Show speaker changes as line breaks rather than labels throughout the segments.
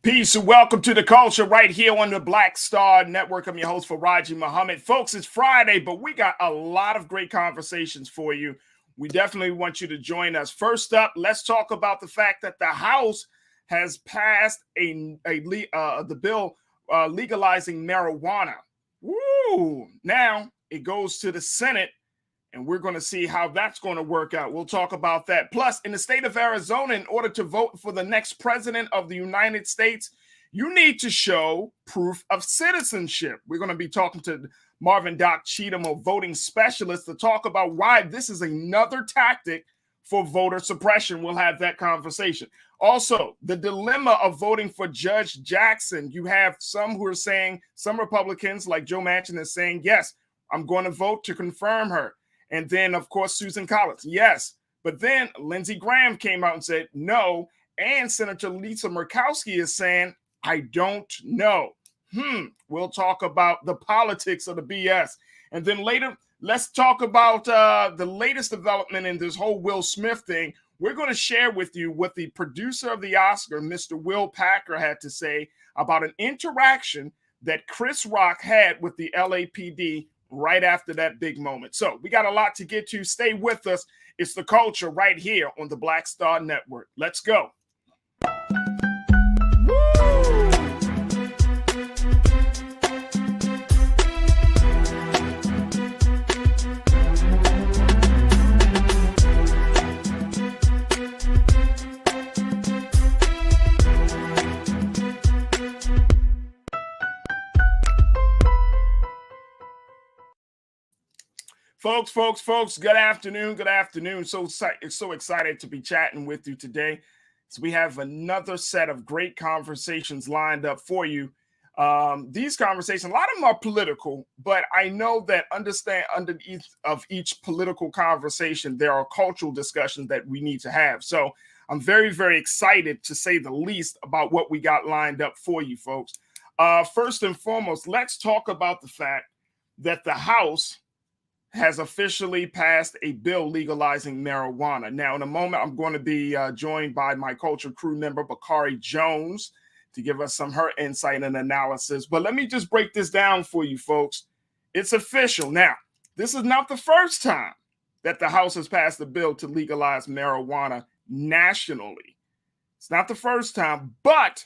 Peace and welcome to the culture right here on the Black Star Network. I'm your host, Farajii Muhammad. Folks, it's Friday, but we got a lot of great conversations for you. We definitely want you to join us. First up, let's talk about the fact that the House has passed the bill legalizing marijuana. Woo! Now it goes to the Senate, and we're going to see how that's going to work out. We'll talk about that. Plus, in the state of Arizona, in order to vote for the next president of the United States, you need to show proof of citizenship. We're going to be talking to Marvin Doc Cheatham, a voting specialist, to talk about why this is another tactic for voter suppression. We'll have that conversation. Also, the dilemma of voting for Judge Jackson. You have some who are saying, some Republicans like Joe Manchin is saying, yes, I'm going to vote to confirm her. And then, of course, Susan Collins, yes. But then Lindsey Graham came out and said no. And Senator Lisa Murkowski is saying, I don't know. We'll talk about the politics of the BS. And then later, let's talk about the latest development in this whole Will Smith thing. We're going to share with you what the producer of the Oscar, Mr. Will Packer, had to say about an interaction that Chris Rock had with the LAPD right after that big moment. So we got a lot to get to. Stay with us. It's the culture right here on the Black Star Network. Let's go. Folks, good afternoon. So excited to be chatting with you today. So we have another set of great conversations lined up for you. These conversations, a lot of them are political, but I know that underneath of each political conversation, there are cultural discussions that we need to have. So I'm very, very excited, to say the least, about what we got lined up for you, folks. First and foremost, let's talk about the fact that the House has officially passed a bill legalizing marijuana. Now, in a moment, I'm going to be joined by my culture crew member, Bakari Jones, to give us her insight and analysis. But let me just break this down for you, folks. It's official. Now, this is not the first time that the House has passed a bill to legalize marijuana nationally. It's not the first time, but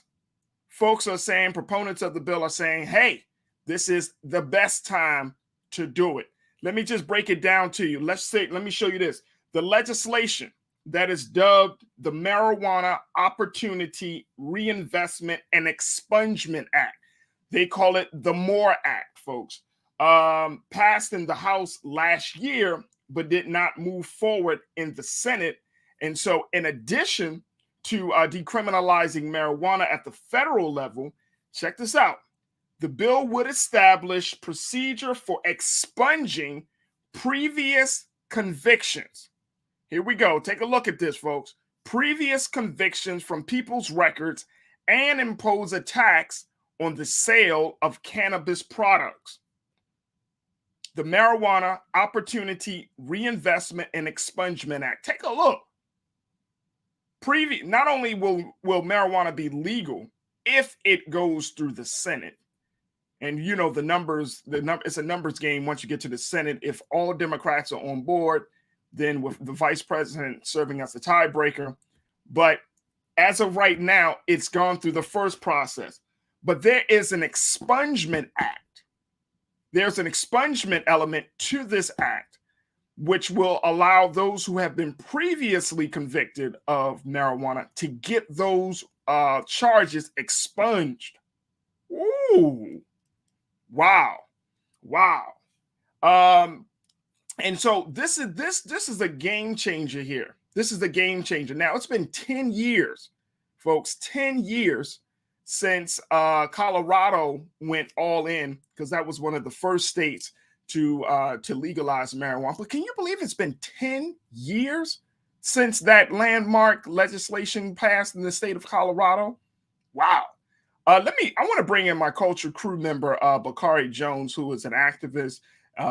folks are saying, proponents of the bill are saying, hey, this is the best time to do it. Let me just break it down to you. Let me show you this. The legislation that is dubbed the Marijuana Opportunity Reinvestment and Expungement Act. They call it the MORE Act, folks. Passed in the House last year, but did not move forward in the Senate. And so in addition to decriminalizing marijuana at the federal level, check this out. The bill would establish procedure for expunging previous convictions. Here we go. Take a look at this, folks. Previous convictions from people's records, and impose a tax on the sale of cannabis products. The Marijuana Opportunity Reinvestment and Expungement Act. Take a look. Not only will marijuana be legal if it goes through the Senate, and you know it's a numbers game once you get to the Senate. If all Democrats are on board, then with the vice president serving as the tiebreaker. But as of right now, it's gone through the first process. But there is an expungement act. There's an expungement element to this act, which will allow those who have been previously convicted of marijuana to get those charges expunged. Ooh. Wow. Wow. Um, and so this is a game changer here. This is a game changer. Now it's been 10 years, folks, 10 years since Colorado went all in, because that was one of the first states to legalize marijuana. But can you believe it's been 10 years since that landmark legislation passed in the state of Colorado? Wow. I want to bring in my culture crew member, Bakari Jones, who is an activist,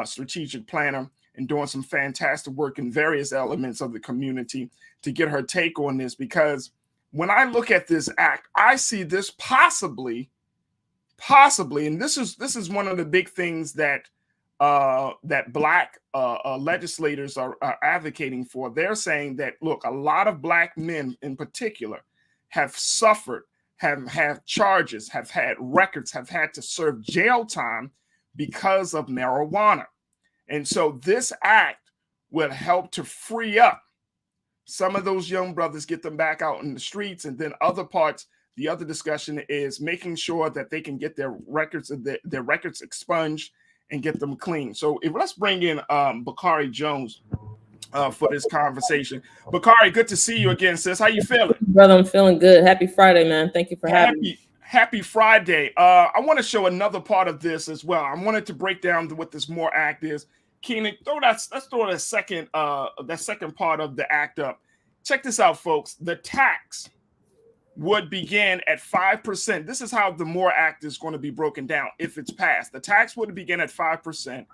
strategic planner, and doing some fantastic work in various elements of the community, to get her take on this. Because when I look at this act, I see this possibly, and this is one of the big things that that Black legislators are advocating for. They're saying that, look, a lot of Black men in particular have suffered, have had charges, have had records, have had to serve jail time because of marijuana. And so this act will help to free up some of those young brothers, get them back out in the streets. And then other parts, the other discussion is making sure that they can get their records, their records expunged and get them clean. So let's bring in Bakari Jones for this conversation. Bakari, good to see you again, sis. How you feeling?
Brother, I'm feeling good. Happy Friday, man. Thank you for having me.
Happy Friday. I want to show another part of this as well. I wanted to break down what this MORE Act is. Keenan, let's throw that second part of the act up. Check this out, folks. The tax would begin at 5%. This is how the MORE Act is going to be broken down if it's passed. The tax would begin at 5%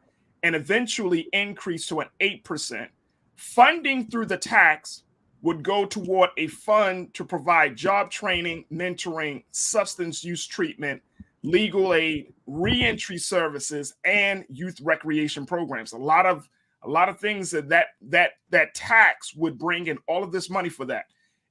and eventually increase to an 8%. Funding through the tax would go toward a fund to provide job training, mentoring, substance use treatment, legal aid, reentry services, and youth recreation programs. A lot of things that tax would bring in all of this money for that.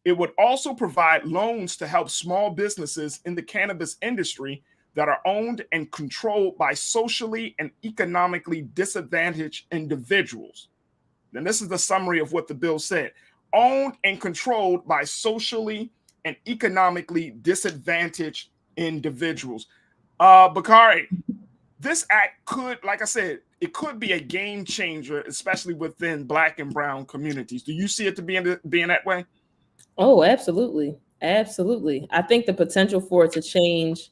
It would also provide loans to help small businesses in the cannabis industry that are owned and controlled by socially and economically disadvantaged individuals. And this is the summary of what the bill said. Owned and controlled by socially and economically disadvantaged individuals. Bakari, this act could, like I said, it could be a game changer, especially within Black and brown communities. Do you see it to being that way?
Oh, absolutely. Absolutely. I think the potential for it to change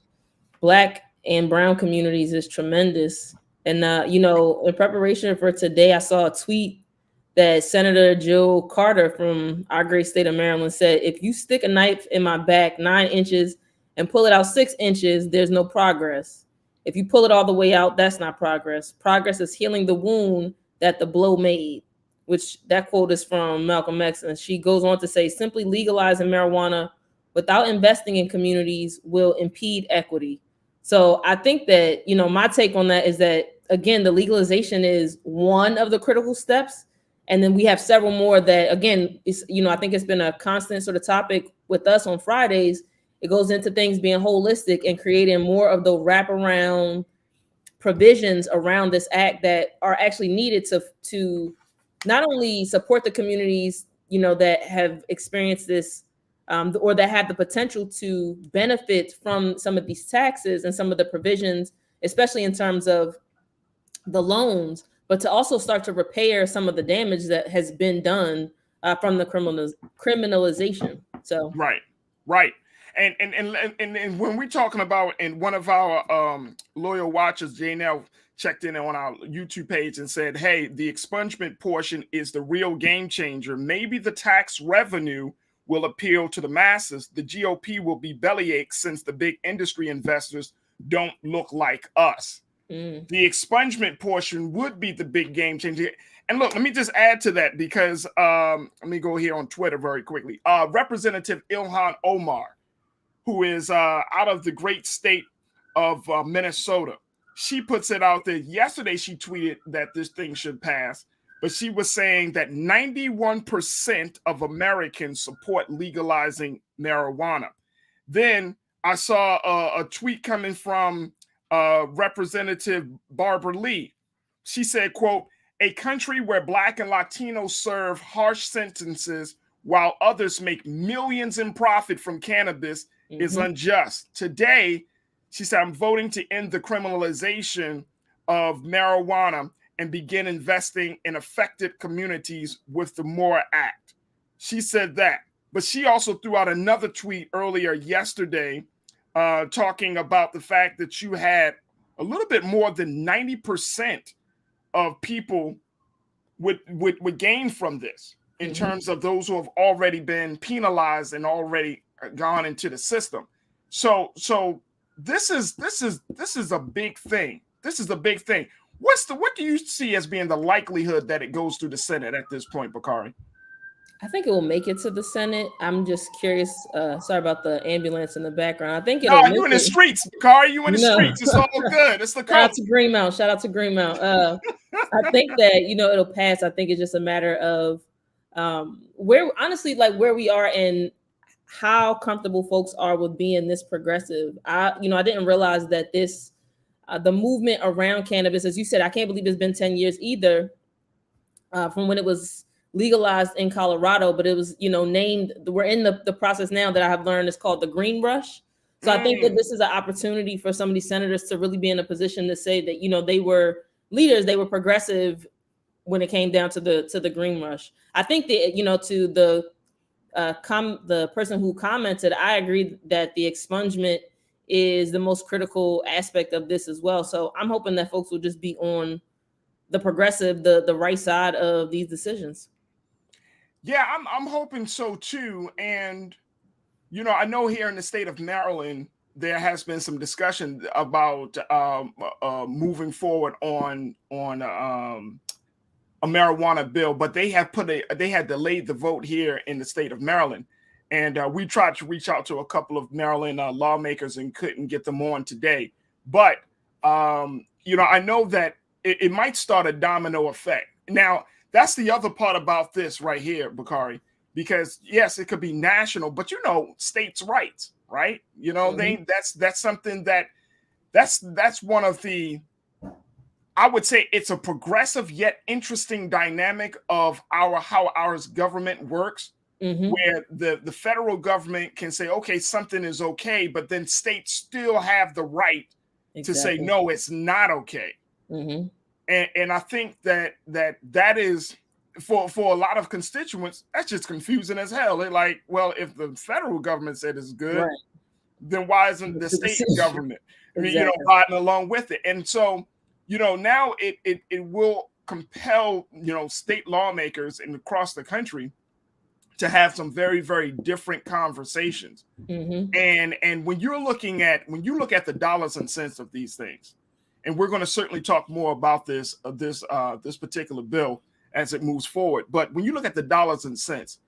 Black and brown communities is tremendous. And, in preparation for today, I saw a tweet that Senator Jill Carter from our great state of Maryland said, if you stick a knife in my back 9 inches and pull it out 6 inches, there's no progress. If you pull it all the way out, that's not progress. Progress is healing the wound that the blow made, which that quote is from Malcolm X. And she goes on to say, simply legalizing marijuana without investing in communities will impede equity. So I think that, my take on that is that, again, the legalization is one of the critical steps. And then we have several more that, again, is, I think it's been a constant sort of topic with us on Fridays. It goes into things being holistic and creating more of the wraparound provisions around this act that are actually needed to not only support the communities, that have experienced this or that have the potential to benefit from some of these taxes and some of the provisions, especially in terms of the loans, but to also start to repair some of the damage that has been done from the criminalization. So
right. And when we're talking about, and one of our loyal watchers, Janelle, checked in on our YouTube page and said, hey, the expungement portion is the real game changer. Maybe the tax revenue will appeal to the masses. The GOP will be bellyache since the big industry investors don't look like us. The expungement portion would be the big game changer. And look, let me just add to that, because let me go here on Twitter very quickly. Representative Ilhan Omar, who is out of the great state of Minnesota, she puts it out there. Yesterday, she tweeted that this thing should pass, but she was saying that 91% of Americans support legalizing marijuana. Then I saw a tweet coming from Representative Barbara Lee. She said, quote, a country where Black and Latinos serve harsh sentences while others make millions in profit from cannabis is unjust. Today, she said, I'm voting to end the criminalization of marijuana and begin investing in affected communities with the MORE Act. She said that. But she also threw out another tweet earlier yesterday talking about the fact that you had a little bit more than 90% of people would gain from this in terms of those who have already been penalized and already gone into the system. So this is a big thing. This is a big thing. What do you see as being the likelihood that it goes through the Senate at this point, Bakari?
I think it will make it to the Senate. I'm just curious. Sorry about the ambulance in the background. I think it'll
No,
make
you in the
it.
streets, Bakari. You in the
No.
streets. It's all good. It's the
Shout out
coast.
to Greenmount. Shout out to Greenmount. I think that it'll pass. I think it's just a matter of where, honestly, like where we are and how comfortable folks are with being this progressive. I didn't realize that this the movement around cannabis, as you said, I can't believe it's been 10 years either from when it was legalized in Colorado, but it was named. We're in the process now that I have learned is called the green rush. So I think that this is an opportunity for some of these senators to really be in a position to say that they were leaders, they were progressive when it came down to the green rush. I think that to the person who commented, I agree that the expungement is the most critical aspect of this as well. So I'm hoping that folks will just be on the progressive, the right side of these decisions.
Yeah, I'm hoping so too. And I know here in the state of Maryland, there has been some discussion about moving forward on a marijuana bill, but they had delayed the vote here in the state of Maryland. And we tried to reach out to a couple of Maryland lawmakers and couldn't get them on today. But I know that it might start a domino effect. Now, that's the other part about this right here, Bakari, because yes, it could be national, but states' rights, right? That's something that's one of the, I would say it's a progressive yet interesting dynamic of how our government works, where the federal government can say, okay, something is okay, but then states still have the right to say, no, it's not okay. And I think that is for a lot of constituents, that's just confusing as hell. They're like, well, if the federal government said it's good, then why isn't the state government, riding along with it? And so, now it will compel, state lawmakers across the country to have some very, very different conversations. And when you look at the dollars and cents of these things, and we're going to certainly talk more about this particular bill as it moves forward. But when you look at the dollars and cents,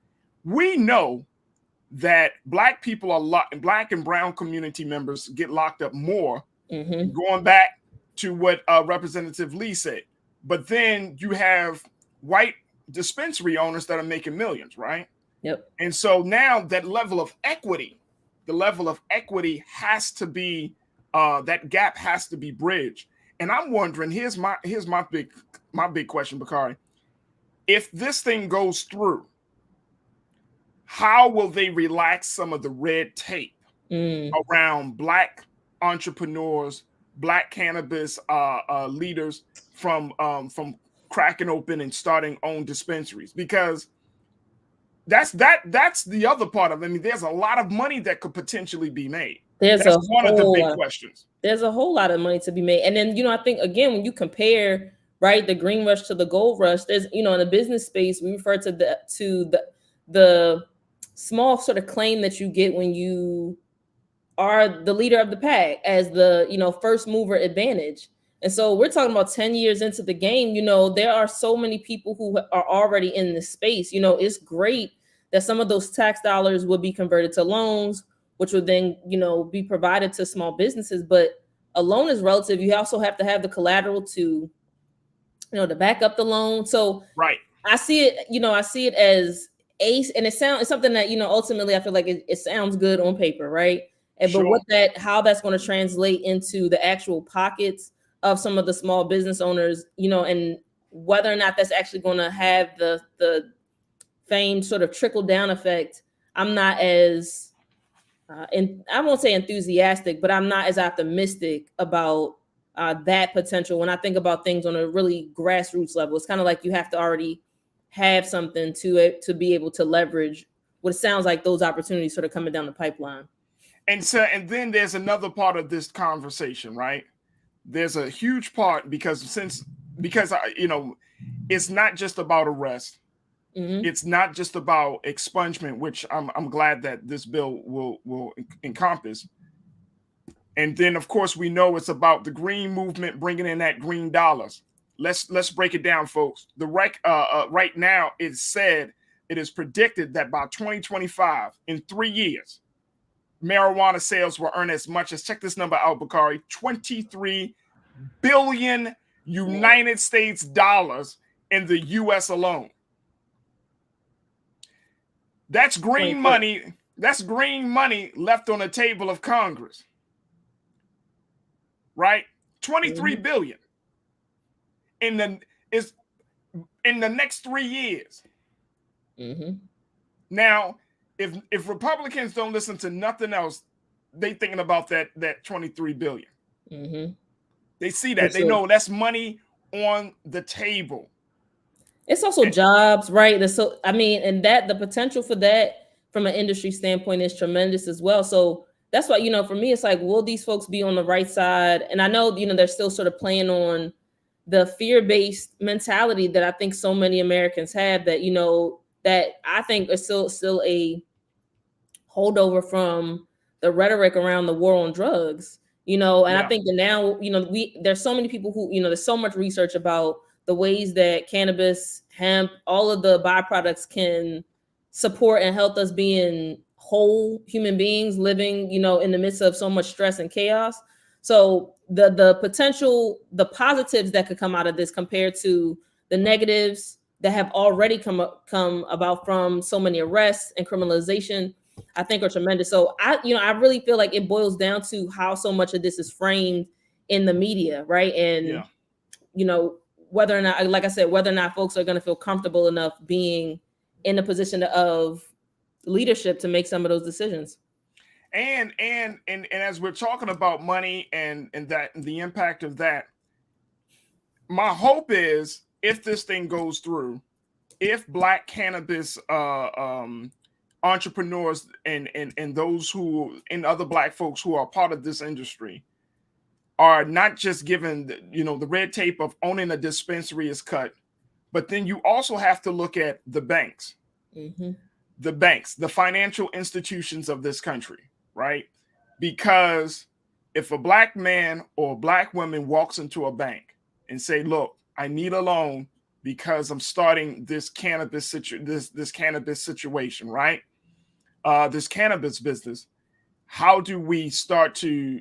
we know that Black and brown community members get locked up more, going back to what Representative Lee said. But then you have white dispensary owners that are making millions, right?
Yep.
And so now that level of equity has to be, that gap has to be bridged. And I'm wondering, here's my big question, Bakari. If this thing goes through, how will they relax some of the red tape around Black entrepreneurs, Black cannabis leaders from cracking open and starting own dispensaries? Because that's the other part of it. I mean, there's a lot of money that could potentially be made. That's one of the big questions.
There's a whole lot of money to be made. And then, I think, again, when you compare, right, the green rush to the gold rush, there's, in the business space, we refer to the small sort of claim that you get when you are the leader of the pack as the, first mover advantage. And so we're talking about 10 years into the game, there are so many people who are already in this space. It's great that some of those tax dollars will be converted to loans, which would then, be provided to small businesses. But a loan is relative. You also have to have the collateral to, to back up the loan. So
right.
I see it as and it's something that, ultimately I feel like it sounds good on paper, right? And
Sure.
But how that's going to translate into the actual pockets of some of the small business owners, and whether or not that's actually going to have the famed sort of trickle down effect, I'm not as and I won't say enthusiastic, but I'm not as optimistic about that potential. When I think about things on a really grassroots level, it's kind of like you have to already have something to be able to leverage what it sounds like those opportunities sort of coming down the pipeline.
And so, and then there's another part of this conversation, right? There's a huge part because it's not just about arrest.
Mm-hmm.
It's not just about expungement, which I'm glad that this bill will encompass. And then, of course, we know it's about the green movement bringing in that green dollars. Let's break it down, folks. Right now, it's said it is predicted that by 2025, in 3 years, marijuana sales will earn as much as, check this number out, Bakari, 23 billion United States dollars in the U.S. alone. That's green money. That's green money left on the table of Congress. Right? 23 billion in the next 3 years.
Mm-hmm.
Now, if Republicans don't listen to nothing else, they thinking about that 23 billion.
Mm-hmm.
They see that. They know that's money on the table.
It's also jobs, right? So and that the potential for that from an industry standpoint is tremendous as well. So that's why, for me, it's like, will these folks be on the right side? And I know, they're still sort of playing on the fear-based mentality that I think so many Americans have, that, that I think is still a holdover from the rhetoric around the war on drugs, and I think that now, there's so many people who, there's so much research about the ways that cannabis, hemp, all of the byproducts can support and help us being whole human beings living, in the midst of so much stress and chaos. So the potential, the positives that could come out of this compared to the negatives that have already come about from so many arrests and criminalization, I think are tremendous. So I really feel like it boils down to how so much of this is framed in the media, right? And whether or not, like I said, whether or not folks are going to feel comfortable enough being in a position of leadership to make some of those decisions.
And as we're talking about money and that the impact of that, my hope is, if this thing goes through, if Black cannabis entrepreneurs and those who, and other Black folks who are part of this industry are not just given the red tape of owning a dispensary is cut, but then you also have to look at the banks.
Mm-hmm.
The banks, the financial institutions of this country, right? Because if a Black man or Black woman walks into a bank and say, look, I need a loan because I'm starting this cannabis situation, right? This cannabis business. How do we start to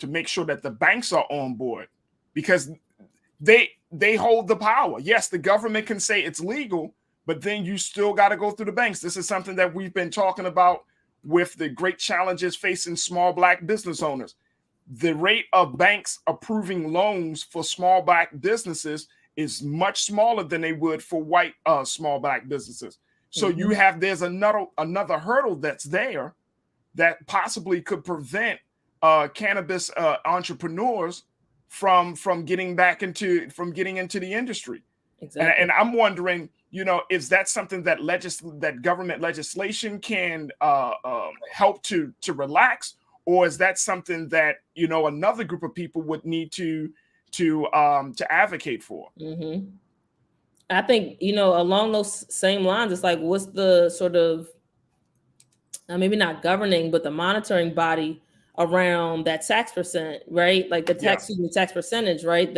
make sure that the banks are on board? Because they hold the power. Yes, the government can say it's legal, but then you still got to go through the banks. This is something that we've been talking about with the great challenges facing small Black business owners. The rate of banks approving loans for small Black businesses is much smaller than they would for white small Black businesses. So there's another hurdle that's there that possibly could prevent cannabis entrepreneurs from getting into the industry. Exactly. And I'm wondering, is that something that that government legislation can help to relax, or is that something that another group of people would need to advocate for?
Mm-hmm. I think along those same lines, it's like, what's the sort of maybe not governing, but the monitoring body around that tax percent, right? Like the tax percentage, right?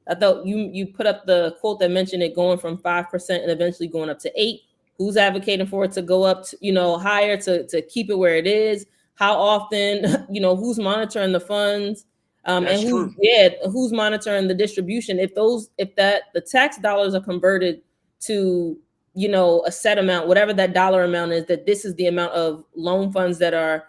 I thought you put up the quote that mentioned it going from 5% and eventually going up to 8%. Who's advocating for it to go up to, higher, to keep it where it is? How often? Who's monitoring the funds? And who's monitoring the distribution? If the tax dollars are converted to a set amount, whatever that dollar amount is, that this is the amount of loan funds that are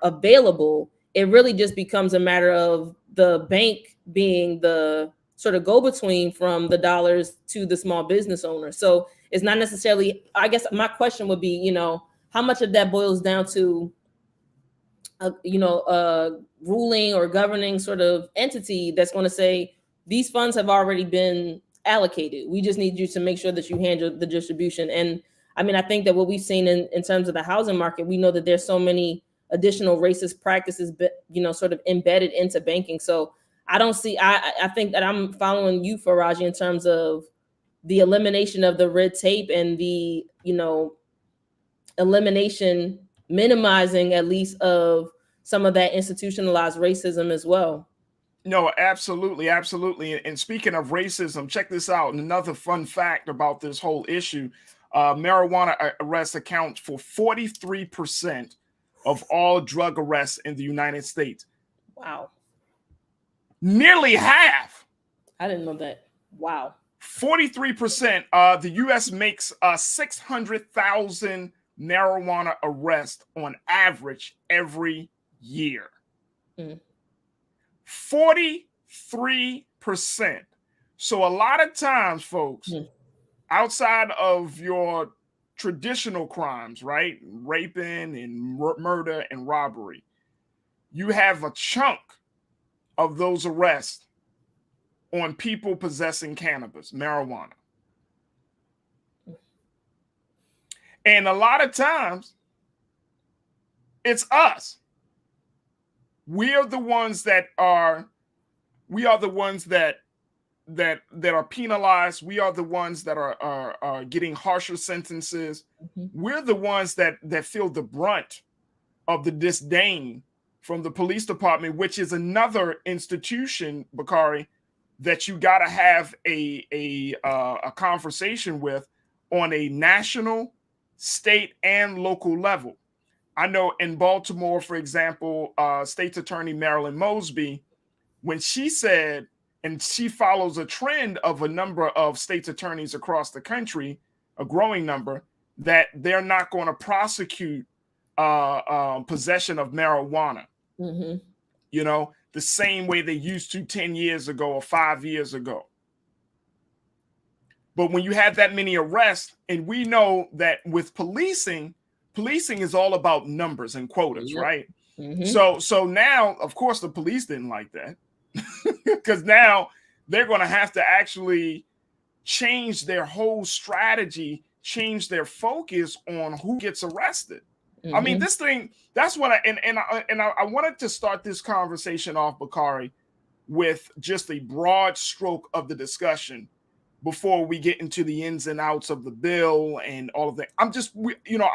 available, it really just becomes a matter of the bank being the sort of go-between from the dollars to the small business owner. So it's not necessarily, I guess my question would be, how much of that boils down to ruling or governing sort of entity that's going to say these funds have already been allocated. We just need you to make sure that you handle the distribution. And I mean, I think that what we've seen in terms of the housing market, we know that there's so many additional racist practices, sort of embedded into banking. So I don't see, I think that I'm following you, Farajii, in terms of the elimination of the red tape and the, elimination, minimizing at least of some of that institutionalized racism as well.
No, absolutely, absolutely. And speaking of racism, check this out. Another fun fact about this whole issue: marijuana arrests account for 43% of all drug arrests in the United States.
Wow.
Nearly half.
I didn't know that. Wow.
43%. The U.S. makes 600,000 marijuana arrests on average every year. 43%. So a lot of times, folks, outside of your traditional crimes, right? Raping and murder and robbery, you have a chunk of those arrests on people possessing cannabis, marijuana. And a lot of times, it's us. We are the ones that are penalized. We are the ones that are getting harsher sentences. We're the ones that feel the brunt of the disdain from the police department, which is another institution, Bakari, that you got to have a conversation with on a national, state, and local level. I know in Baltimore, for example, State's Attorney Marilyn Mosby, when she said, and she follows a trend of a number of state's attorneys across the country, a growing number, that they're not going to prosecute possession of marijuana. The same way they used to 10 years ago or 5 years ago. But when you have that many arrests, and we know that with policing is all about numbers and quotas, right? So now, of course, the police didn't like that because now they're going to have to actually change their whole strategy, change their focus on who gets arrested. I mean, this thing, that's what I wanted to start this conversation off, Bakari, with just a broad stroke of the discussion before we get into the ins and outs of the bill and all of that. I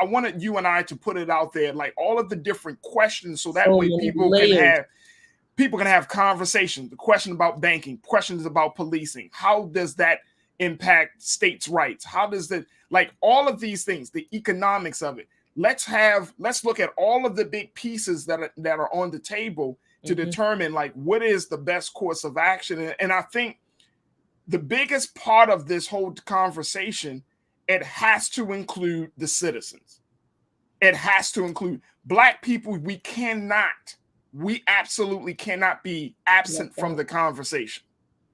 wanted you and I to put it out there, like all of the different questions, so that way people can have conversations. The question about banking, questions about policing. How does that impact states' rights? How does that, like all of these things, the economics of it. Let's look at all of the big pieces that are on the table to determine like what is the best course of action. And I think the biggest part of this whole conversation, it has to include the citizens. It has to include Black people. We absolutely cannot be absent from the conversation.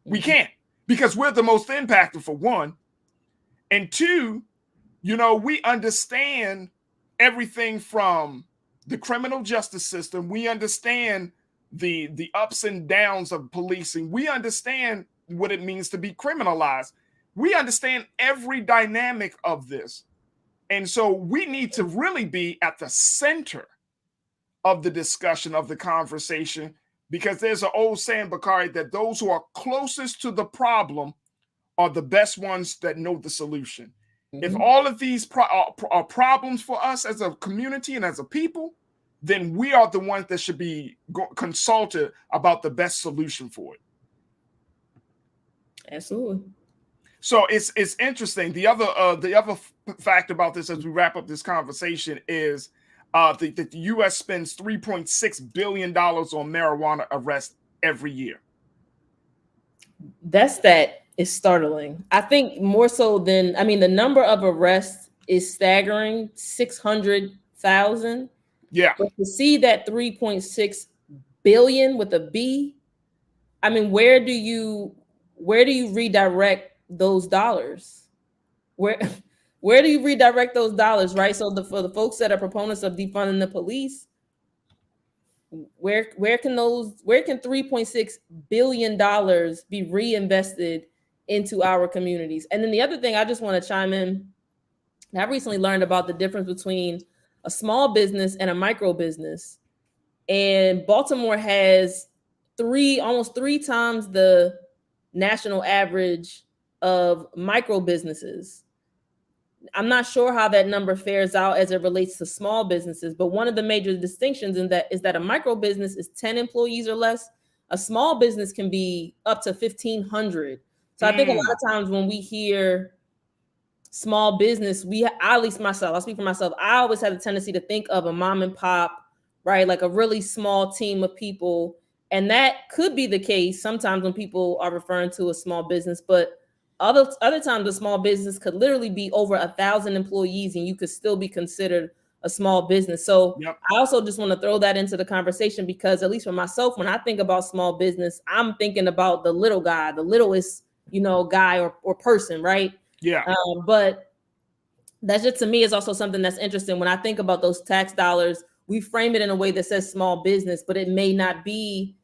We can't, because we're the most impacted, for one. And two, we understand everything from the criminal justice system. We understand the ups and downs of policing. We understand what it means to be criminalized. We understand every dynamic of this. And so we need to really be at the center of the discussion, of the conversation, because there's an old saying, Bakari, that those who are closest to the problem are the best ones that know the solution. If all of these are problems for us as a community and as a people, then we are the ones that should be consulted about the best solution for it.
Absolutely.
So it's interesting. The other fact about this, as we wrap up this conversation, is the U.S. spends $3.6 billion on marijuana arrests every year.
That is startling. I think more so than, the number of arrests is staggering, 600,000.
Yeah.
But to see that 3.6 billion with a B, where do you redirect those dollars? Where do you redirect those dollars, right? So for the folks that are proponents of defunding the police, where can $3.6 billion be reinvested into our communities? And then the other thing I just want to chime in, I recently learned about the difference between a small business and a micro business. And Baltimore has almost three times the national average of micro businesses. I'm not sure how that number fares out as it relates to small businesses, but one of the major distinctions in that is that a micro business is 10 employees or less. A small business can be up to 1,500. So I think a lot of times when we hear small business, at least myself, I'll speak for myself, I always had a tendency to think of a mom and pop, right? Like a really small team of people. And that could be the case sometimes when people are referring to a small business, but other times a small business could literally be over 1,000 employees and you could still be considered a small business. So yep. I also just want to throw that into the conversation because at least for myself, when I think about small business, I'm thinking about the little guy, the littlest, guy or person, right?
Yeah.
But that just to me is also something that's interesting. When I think about those tax dollars, we frame it in a way that says small business, but it may not be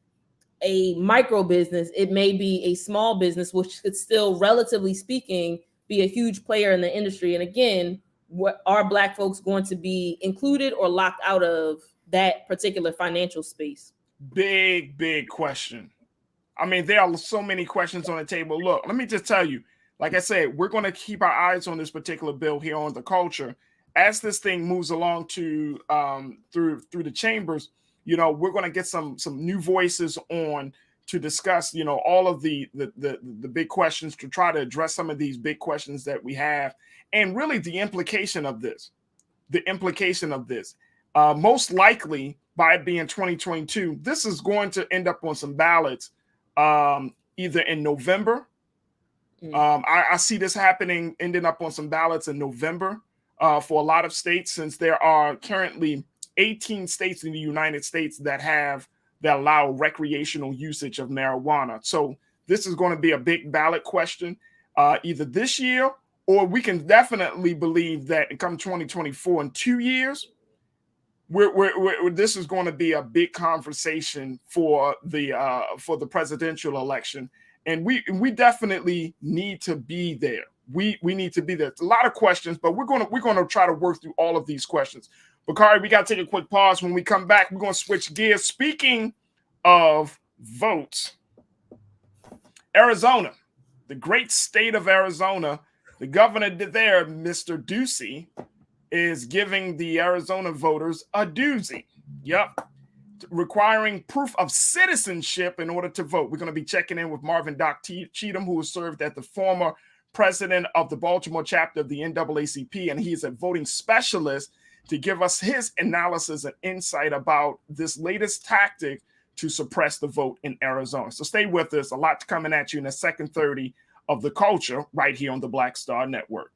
a micro business. It may be a small business, which could still, relatively speaking, be a huge player in the industry. And again, what are Black folks going to be included or locked out of that particular financial space?
Big question. I mean, there are so many questions on the table. Look, let me just tell you, like I said, we're going to keep our eyes on this particular bill here on the culture. As this thing moves along to through the chambers, we're going to get some new voices on to discuss, all of the big questions, to try to address some of these big questions that we have, and really the implication of this. Most likely, by it being 2022, this is going to end up on some ballots either in November. I see this ending up on some ballots in November for a lot of states, since there are currently 18 states in the United States that allow recreational usage of marijuana. So this is going to be a big ballot question either this year, or we can definitely believe that come 2024, in 2 years, this is going to be a big conversation for the presidential election. And we definitely need to be there. We need to be there. It's a lot of questions, but we're going to try to work through all of these questions. Bakari, we got to take a quick pause. When we come back, we're going to switch gears. Speaking of votes, Arizona, the great state of Arizona, the governor there, Mr. Ducey, is giving the Arizona voters a doozy. Yep. Requiring proof of citizenship in order to vote. We're going to be checking in with Marvin Doc Cheatham, who has served as the former president of the Baltimore chapter of the NAACP, and he's a voting specialist, to give us his analysis and insight about this latest tactic to suppress the vote in Arizona. So stay with us. A lot coming at you in the second 30 of the culture right here on the Black Star Network.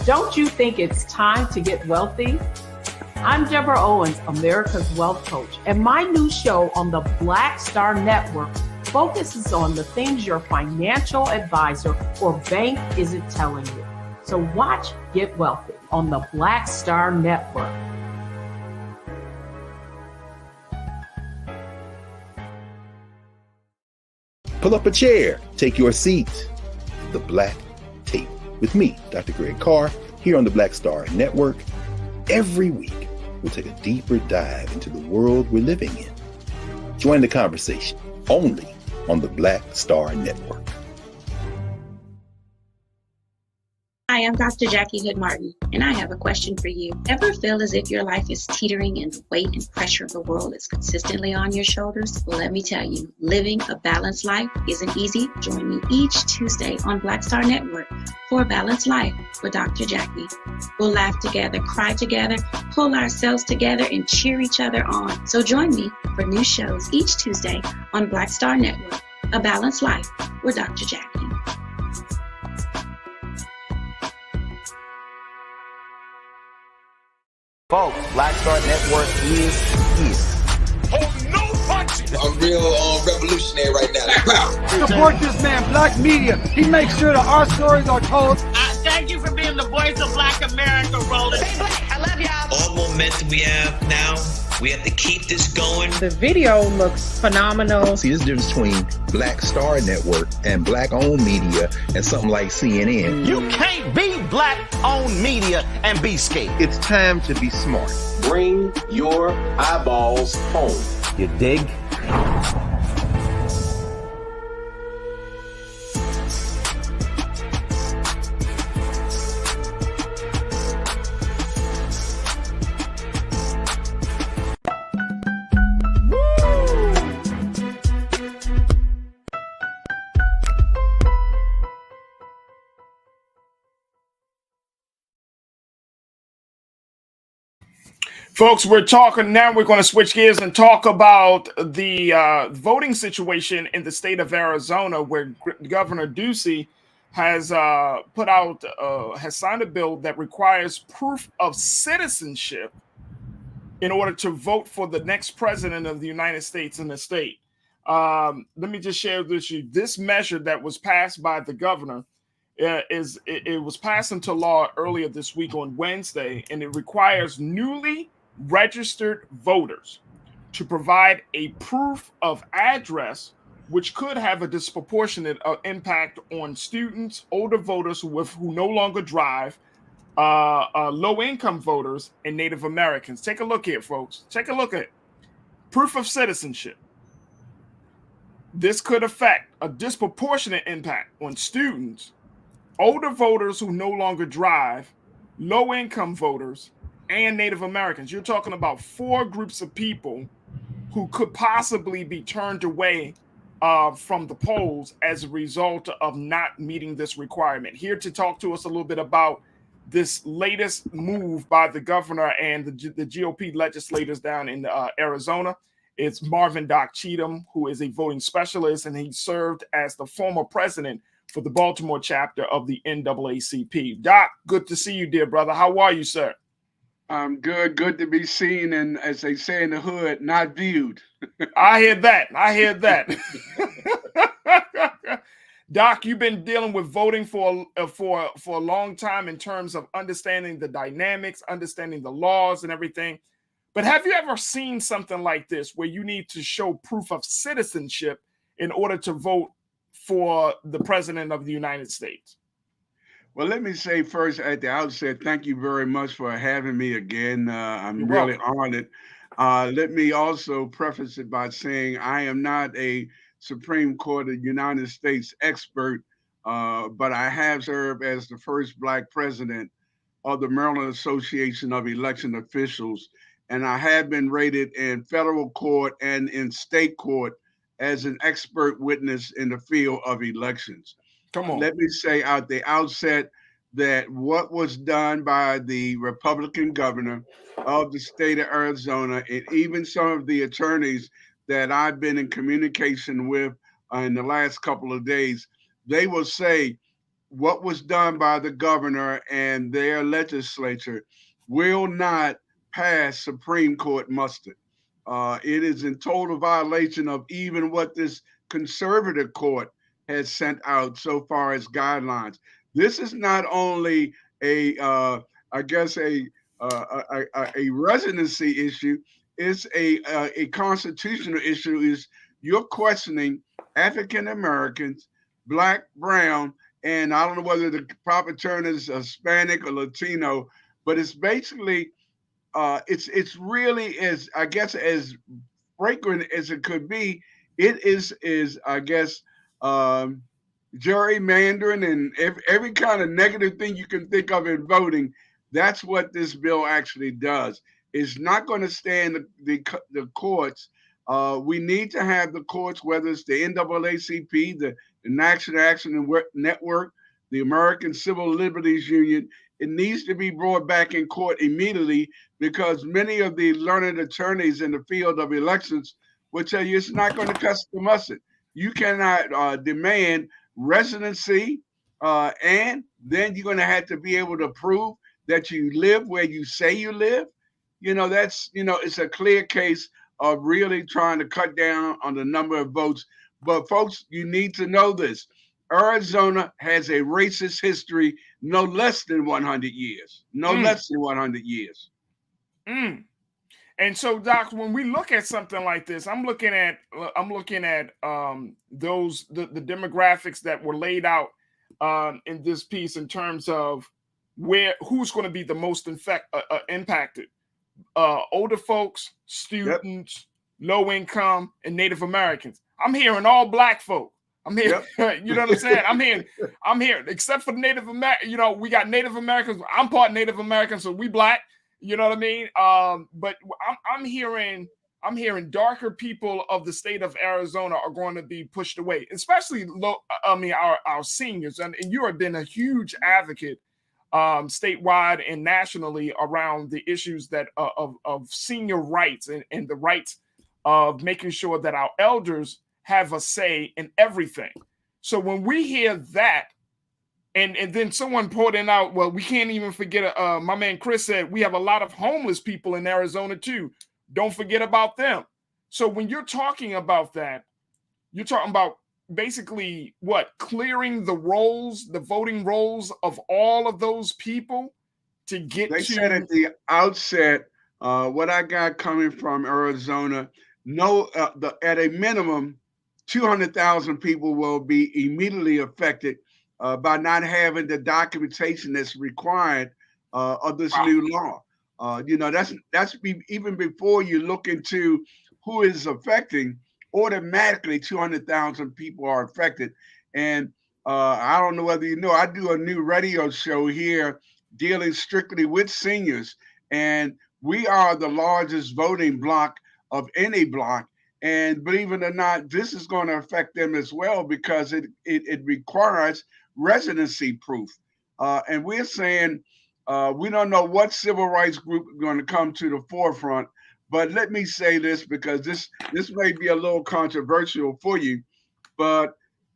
Don't you think it's time to get wealthy? I'm Deborah Owens, America's Wealth Coach, and my new show on the Black Star Network focuses on the things your financial advisor or bank isn't telling you. So watch Get Wealthy on the Black Star Network.
Pull up a chair, take your seat. The Black Tape with me, Dr. Greg Carr, here on the Black Star Network. Every week, we'll take a deeper dive into the world we're living in. Join the conversation only on the Black Star Network.
Hi, I'm Dr. Jackie Hood Martin, and I have a question for you. Ever feel as if your life is teetering and the weight and pressure of the world is consistently on your shoulders? Well, let me tell you, living a balanced life isn't easy. Join me each Tuesday on Black Star Network for a Balanced Life with Dr. Jackie. We'll laugh together, cry together, pull ourselves together, and cheer each other on. So join me for new shows each Tuesday on Black Star Network, A Balanced Life with Dr. Jackie.
Folks, Black Star Network is here.
Oh, no punches!
I'm real revolutionary right now.
Support this man, Black Media. He makes sure that our stories are told.
Thank you for being the voice of Black America, Roland.
Stay black. I love y'all.
All momentum we have now, we have to keep this going.
The video looks phenomenal.
See, there's a difference between Black Star Network and Black-owned media and something like CNN.
You can't be Black-owned media and be scared.
It's time to be smart.
Bring your eyeballs home.
You dig?
Folks, we're talking now. We're going to switch gears and talk about the voting situation in the state of Arizona, where Governor Ducey has has signed a bill that requires proof of citizenship in order to vote for the next president of the United States in the state. Let me just share with you this measure that was passed by the governor. It was passed into law earlier this week on Wednesday, and it requires newly registered voters to provide a proof of address, which could have a disproportionate impact on students, older voters who no longer drive, low-income voters, and Native Americans. Take a look here, folks. Take a look at it. Proof of citizenship. This could affect a disproportionate impact on students, older voters who no longer drive, low-income voters, and Native Americans. You're talking about 4 groups of people who could possibly be turned away from the polls as a result of not meeting this requirement. Here to talk to us a little bit about this latest move by the governor and the GOP legislators down in Arizona, it's Marvin Doc Cheatham, who is a voting specialist, and he served as the former president for the Baltimore chapter of the NAACP. Doc, good to see you, dear brother. How are you, sir?
I'm good. Good to be seen, and as they say in the hood, not viewed.
I hear that. I hear that. Doc, you've been dealing with voting for a long time in terms of understanding the dynamics, understanding the laws and everything. But have you ever seen something like this where you need to show proof of citizenship in order to vote for the president of the United States?
Well, let me say first at the outset, thank you very much for having me again. I'm really honored. Let me also preface it by saying I am not a Supreme Court of the United States expert, but I have served as the first Black president of the Maryland Association of Election Officials, and I have been rated in federal court and in state court as an expert witness in the field of elections.
Come on.
Let me say at the outset that what was done by the Republican governor of the state of Arizona, and even some of the attorneys that I've been in communication with in the last couple of days, they will say what was done by the governor and their legislature will not pass Supreme Court muster. It is in total violation of even what this conservative court has sent out so far as guidelines. This is not only I guess a residency issue. It's a constitutional issue. Is you're questioning African Americans, Black, Brown, and I don't know whether the proper term is Hispanic or Latino, but it's basically it's really as I guess as fragrant as it could be. It is I guess gerrymandering and every kind of negative thing you can think of in voting. That's what this bill actually does. It's not going to stay in the courts. We need to have the courts, whether it's the NAACP, the National Action Network, the American Civil Liberties Union. It needs to be brought back in court immediately because many of the learned attorneys in the field of elections will tell you it's not going to cut the mustard. You cannot demand residency, and then you're going to have to be able to prove that you live where you say you live. That's it's a clear case of really trying to cut down on the number of votes. But folks, you need to know this. Arizona has a racist history no less than 100 years. No less than 100 years.
And so, Doc, when we look at something like this, I'm looking at those the demographics that were laid out in this piece in terms of who's going to be the most impacted. Older folks, students, low income, and Native Americans. I'm hearing all Black folk. I'm here. You know what I'm saying? I'm here. Except for the Native American. We got Native Americans. I'm part Native American, so we Black. You know what I mean? But I'm hearing darker people of the state of Arizona are going to be pushed away, especially our seniors. And you have been a huge advocate statewide and nationally around the issues that of senior rights and the rights of making sure that our elders have a say in everything. So when we hear that, and then someone pointed out, well, we can't even forget, my man Chris said, we have a lot of homeless people in Arizona too. Don't forget about them. So when you're talking about that, you're talking about basically what? Clearing the rolls, the voting rolls of all of those people to get
They said at the outset, what I got coming from Arizona, at a minimum, 200,000 people will be immediately affected by not having the documentation that's required of this new law. That's even before you look into who is affecting. Automatically, 200,000 people are affected. And I don't know whether you know, I do a new radio show here dealing strictly with seniors, and we are the largest voting block of any block. And believe it or not, this is going to affect them as well because it requires residency proof. And we're saying we don't know what civil rights group is going to come to the forefront. But let me say this because this may be a little controversial for you. But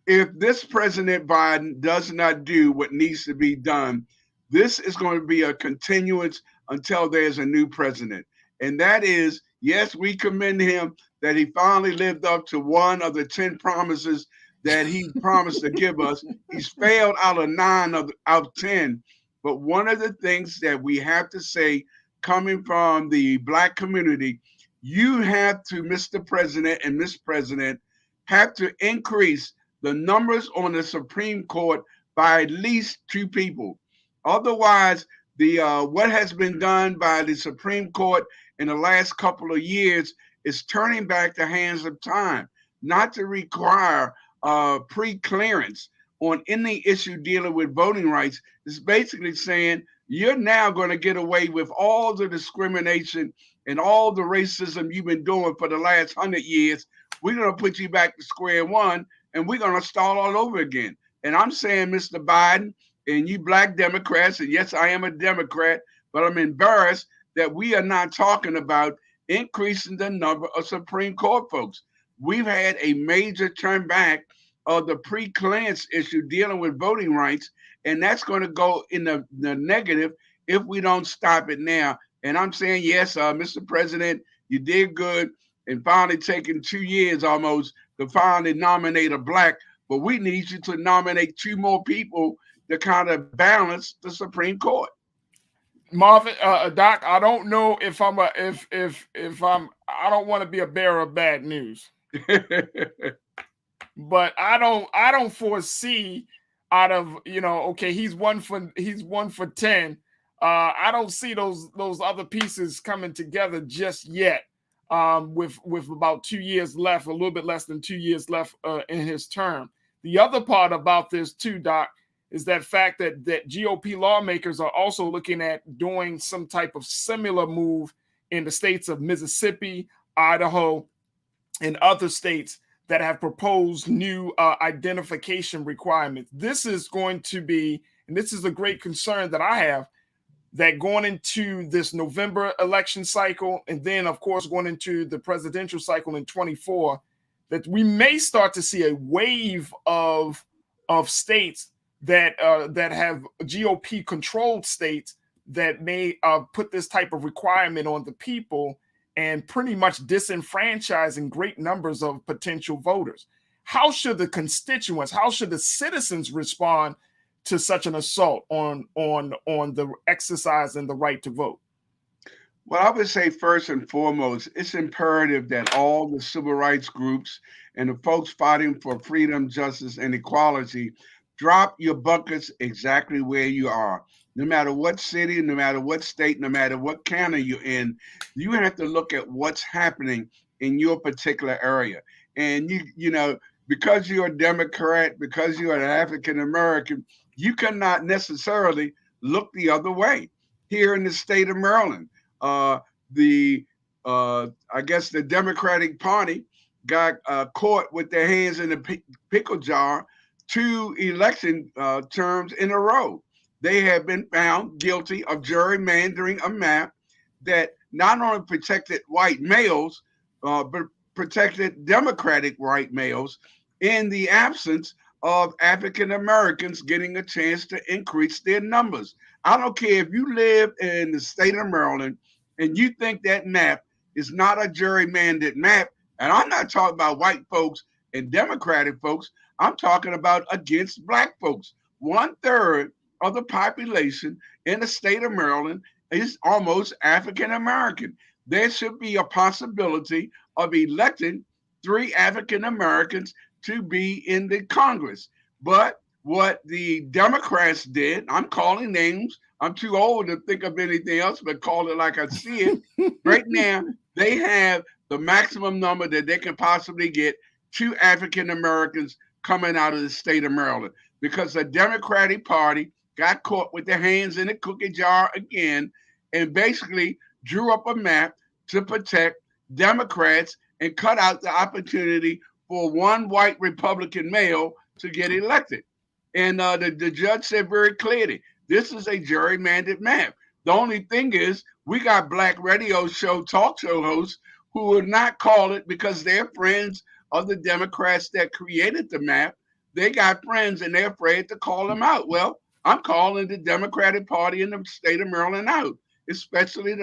if this President Biden does not do what needs to be done, this is going to be a continuance until there's a new president. And that is, yes, we commend him that he finally lived up to one of the 10 promises that he promised to give us. He's failed out of 9 out of 10. But one of the things that we have to say, coming from the Black community, you have to, Mr. President and Ms. President, have to increase the numbers on the Supreme Court by at least 2 people. Otherwise, the what has been done by the Supreme Court in the last couple of years is turning back the hands of time, not to require pre-clearance on any issue dealing with voting rights. It's basically saying you're now going to get away with all the discrimination and all the racism you've been doing for the last 100 years. We're going to put you back to square one, and we're going to start all over again. And I'm saying, Mr. Biden, and you Black Democrats, and yes, I am a Democrat, but I'm embarrassed that we are not talking about increasing the number of Supreme Court folks. We've had a major turn back of the pre-clearance issue dealing with voting rights, and that's going to go in the negative if we don't stop it now. And I'm saying, yes, Mr. President, you did good in finally taking 2 years almost to finally nominate a Black, but we need you to nominate 2 more people to kind of balance the Supreme Court.
Marvin, Doc, I don't know if I don't want to be a bearer of bad news, but I don't foresee out of, okay, he's one for 10. I don't see those other pieces coming together just yet. With about 2 years left, a little bit less than 2 years left in his term. The other part about this too, Doc, is that fact that GOP lawmakers are also looking at doing some type of similar move in the states of Mississippi, Idaho, and other states that have proposed new identification requirements. This is going to be, and this is a great concern that I have, that going into this November election cycle, and then, of course, going into the presidential cycle in 24, that we may start to see a wave of states that have GOP-controlled states that may put this type of requirement on the people and pretty much disenfranchising great numbers of potential voters. How should the constituents, how should the citizens respond to such an assault on the exercise and the right to vote?
Well, I would say first and foremost, it's imperative that all the civil rights groups and the folks fighting for freedom, justice, and equality drop your buckets exactly where you are. No matter what city, no matter what state, no matter what county you're in, you have to look at what's happening in your particular area. And you know, because you're a Democrat, because you're an African American, you cannot necessarily look the other way. Here in the state of Maryland, I guess the Democratic Party got caught with their hands in the pickle jar 2 election terms in a row. They have been found guilty of gerrymandering a map that not only protected white males, but protected Democratic white males in the absence of African Americans getting a chance to increase their numbers. I don't care if you live in the state of Maryland and you think that map is not a gerrymandered map, and I'm not talking about white folks and Democratic folks, I'm talking about against Black folks. 1/3 of the population in the state of Maryland is almost African American. There should be a possibility of electing 3 African Americans to be in the Congress. But what the Democrats did, I'm calling names, I'm too old to think of anything else but call it like I see it. Right now, they have the maximum number that they can possibly get 2 African Americans coming out of the state of Maryland, because the Democratic Party got caught with their hands in the cookie jar again and basically drew up a map to protect Democrats and cut out the opportunity for 1 white Republican male to get elected. And the judge said very clearly, this is a gerrymandered map. The only thing is, we got Black radio show talk show hosts who will not call it because they're friends of the Democrats that created the map. They got friends and they're afraid to call them out. Well, I'm calling the Democratic Party in the state of Maryland out, especially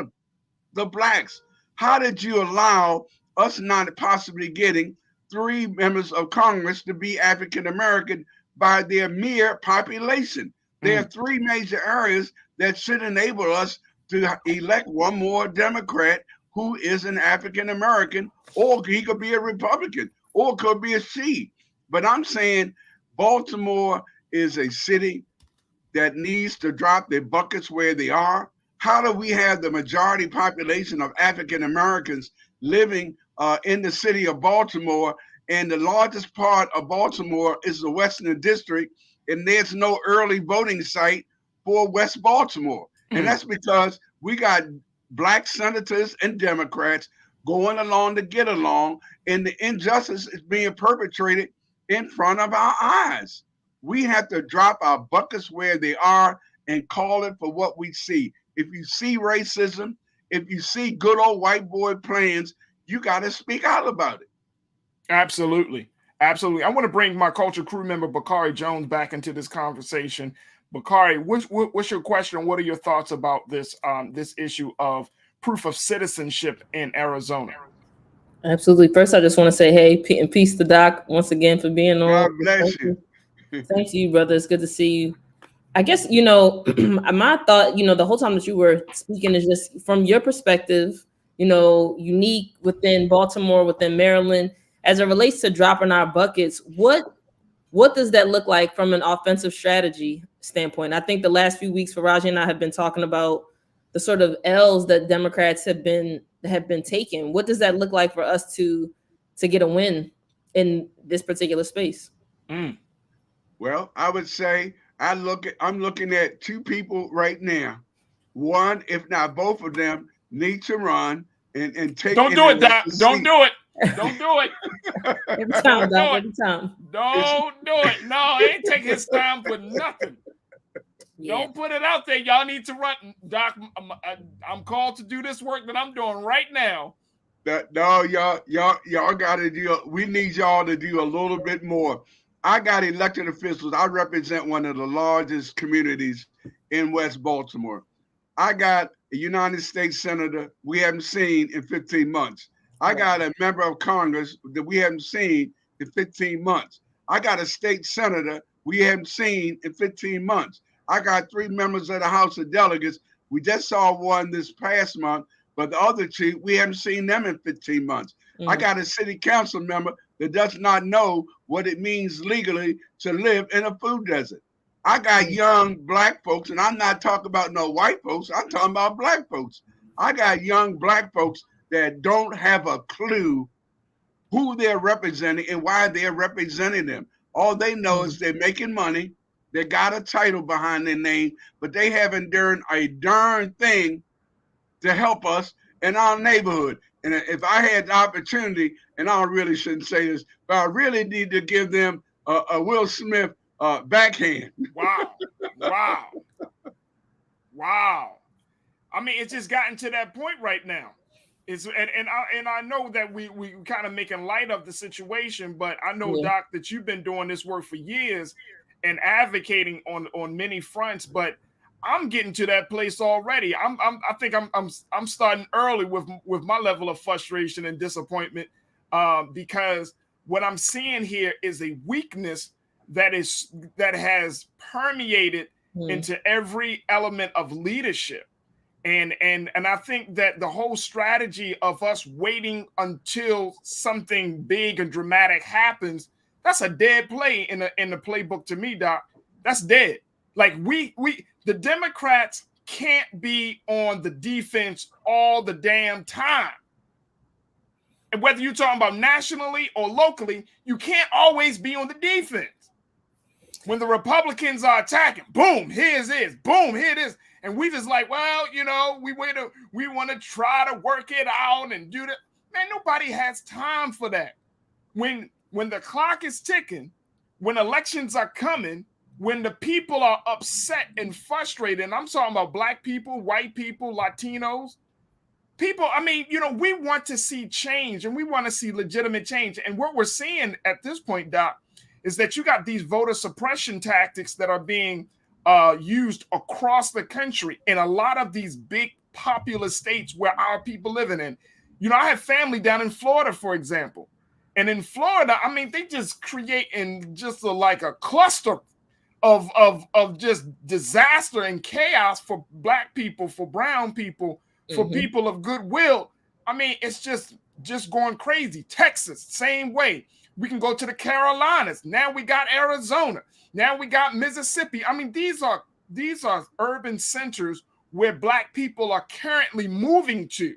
the Blacks. How did you allow us not possibly getting 3 members of Congress to be African American by their mere population? There are 3 major areas that should enable us to elect 1 more Democrat who is an African American, or he could be a Republican, or could be a she. But I'm saying Baltimore is a city that needs to drop their buckets where they are. How do we have the majority population of African Americans living in the city of Baltimore, and the largest part of Baltimore is the Western District, and there's no early voting site for West Baltimore? And that's because we got Black senators and Democrats going along to get along, and the injustice is being perpetrated in front of our eyes. We have to drop our buckets where they are and call it for what we see. If you see racism, if you see good old white boy plans, you got to speak out about it.
Absolutely. Absolutely. I want to bring my culture crew member, Bakari Jones, back into this conversation. Bakari, what's your question? What are your thoughts about this issue of proof of citizenship in Arizona?
Absolutely. First, I just want to say, hey, and peace to Doc once again for being on.
God bless you.
Thanks to you, brother. It's good to see you. I guess, my thought, the whole time that you were speaking is just from your perspective, unique within Baltimore, within Maryland, as it relates to dropping our buckets, what does that look like from an offensive strategy standpoint? I think the last few weeks, Farajii and I have been talking about the sort of L's that Democrats have been taking. What does that look like for us to get a win in this particular space?
Well, I would say I'm looking at two people right now. One, if not both of them, need to run and take.
Don't do it, Doc. Don't do it. Don't do it.
Every time, Doc. Every time.
Don't do it. No, it ain't taking his time for nothing. Yeah. Don't put it out there. Y'all need to run, Doc. I'm called to do this work that I'm doing right now.
No, y'all got to do. We need y'all to do a little bit more. I got elected officials. I represent one of the largest communities in West Baltimore. I got a United States Senator we haven't seen in 15 months. I got a member of Congress that we haven't seen in 15 months. I got a state senator we haven't seen in 15 months. I got 3 members of the House of Delegates. We just saw one this past month, but the other 2, we haven't seen them in 15 months. I got a city council member that does not know what it means legally to live in a food desert. I got young Black folks, and I'm not talking about no white folks. I'm talking about Black folks. I got young Black folks that don't have a clue who they're representing and why they're representing them. All they know is they're making money. They got a title behind their name, but they haven't done a darn thing to help us in our neighborhood. And if I had the opportunity, and I really shouldn't say this, but I really need to give them a Will Smith backhand.
Wow. I mean, it's just gotten to that point right now. And I know that we kind of making light of the situation, but I know, Doc, that you've been doing this work for years and advocating on many fronts, but I'm getting to that place already. I think I'm starting early with my level of frustration and disappointment, because what I'm seeing here is a weakness that has permeated into every element of leadership. And I think that the whole strategy of us waiting until something big and dramatic happens, that's a dead play in the playbook to me, Doc. That's dead. Like the Democrats can't be on the defense all the damn time. And whether you're talking about nationally or locally, you can't always be on the defense. When the Republicans are attacking, boom, here it is. Boom, here it is. And we just like, well, we want to try to work it out and do that. Man, nobody has time for that. When the clock is ticking, when elections are coming, when the people are upset and frustrated, and I'm talking about Black people, white people, Latinos, people, I mean, we want to see change and we want to see legitimate change. And what we're seeing at this point, Doc, is that you got these voter suppression tactics that are being used across the country in a lot of these big populous states where our people living in. I have family down in Florida, for example. And in Florida, I mean, they just creating just like a cluster of just disaster and chaos for Black people, for brown people, for people of goodwill. I mean, it's just going crazy. Texas, same way. We can go to the Carolinas. Now we got Arizona. Now we got Mississippi. I mean, these are urban centers where Black people are currently moving to.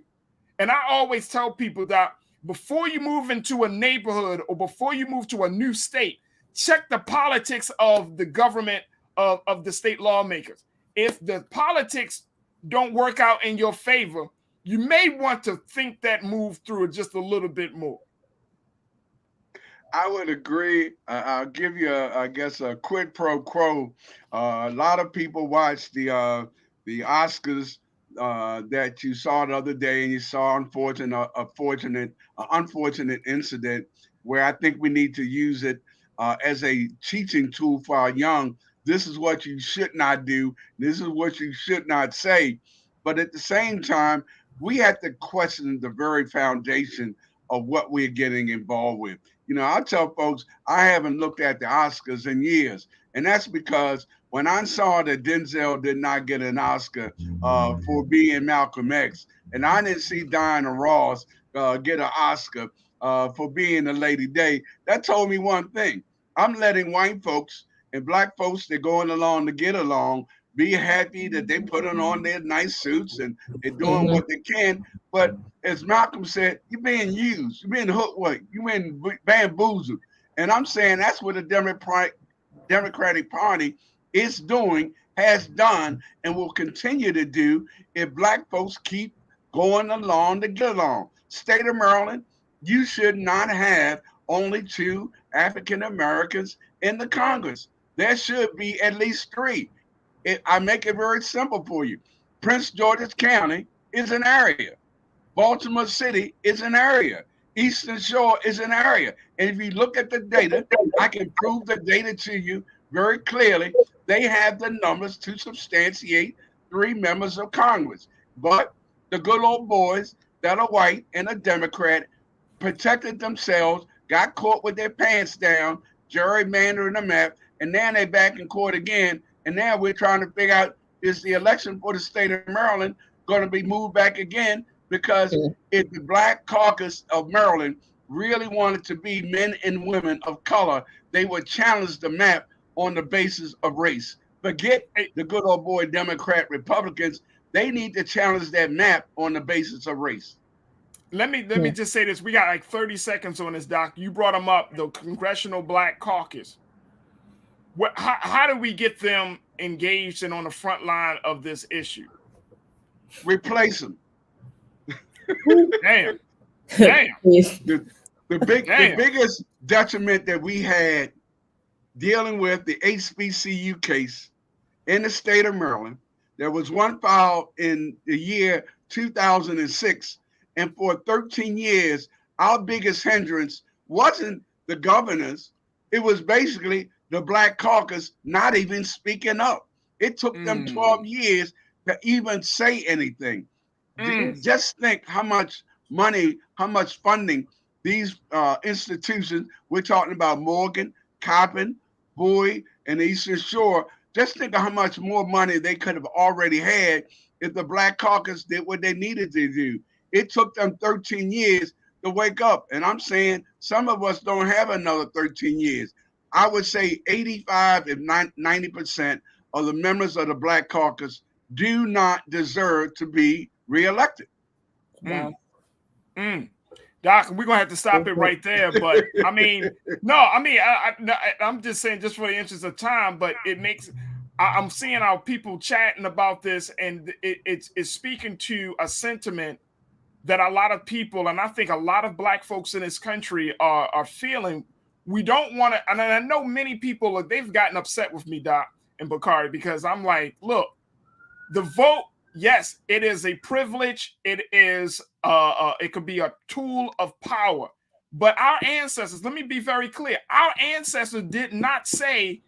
And I always tell people that before you move into a neighborhood or before you move to a new state, check the politics of the government, of the state lawmakers. If the politics don't work out in your favor, you may want to think that move through just a little bit more.
I would agree. I'll give you, I guess, a quid pro quo. A lot of people watch the Oscars that you saw the other day, and you saw unfortunate incident where I think we need to use it as a teaching tool for our young. This is what you should not do. This is what you should not say. But at the same time, we have to question the very foundation of what we're getting involved with. I tell folks I haven't looked at the Oscars in years, and that's because when I saw that Denzel did not get an Oscar for being Malcolm X, and I didn't see Diana Ross get an Oscar for being a Lady Day, that told me one thing. I'm letting white folks and black folks that going along to get along be happy that they put on their nice suits and they're doing what they can. But as Malcolm said, you're being used, you're being hoodwinked, you're being bamboozled. And I'm saying that's what the Democratic Party is doing, has done, and will continue to do if black folks keep going along to get along. State of Maryland, you should not have only 2 African Americans in the Congress. There should be at least 3. I make it very simple for you. Prince George's County is an area. Baltimore City is an area. Eastern Shore is an area. And if you look at the data, I can prove the data to you very clearly. They have the numbers to substantiate 3 members of Congress. But the good old boys that are white and a Democrat protected themselves, got caught with their pants down, gerrymandering the map, and now they're back in court again. And now we're trying to figure out, is the election for the state of Maryland going to be moved back again? Because if the Black Caucus of Maryland really wanted to be men and women of color, they would challenge the map on the basis of race. Forget the good old boy Democrat Republicans. They need to challenge that map on the basis of race.
Let me just say this. We got like 30 seconds on this, Doc. You brought them up, the Congressional Black Caucus. How do we get them engaged and on the front line of this issue?
Replace them.
Damn.
The biggest detriment that we had dealing with the HBCU case in the state of Maryland, there was one filed in the year 2006. And for 13 years, our biggest hindrance wasn't the governors. It was basically the Black Caucus not even speaking up. It took them 12 years to even say anything. Just think how much money, how much funding these institutions, we're talking about Morgan, Coppin, Bowie, and Eastern Shore, just think of how much more money they could have already had if the Black Caucus did what they needed to do. It took them 13 years to wake up. And I'm saying some of us don't have another 13 years. I would say 85 if not 90% of the members of the Black Caucus do not deserve to be reelected.
Doc, we're gonna have to stop it right there. But I mean, I'm just saying, just for the interest of time. But it makes I'm seeing our people chatting about this, and it's speaking to a sentiment that a lot of people, and I think a lot of Black folks in this country are feeling. We don't want to, and I know many people, they've gotten upset with me, Doc and Bakari, because I'm like, look, the vote, yes, it is a privilege. It is, it could be a tool of power. But our ancestors, let me be very clear, our ancestors did not say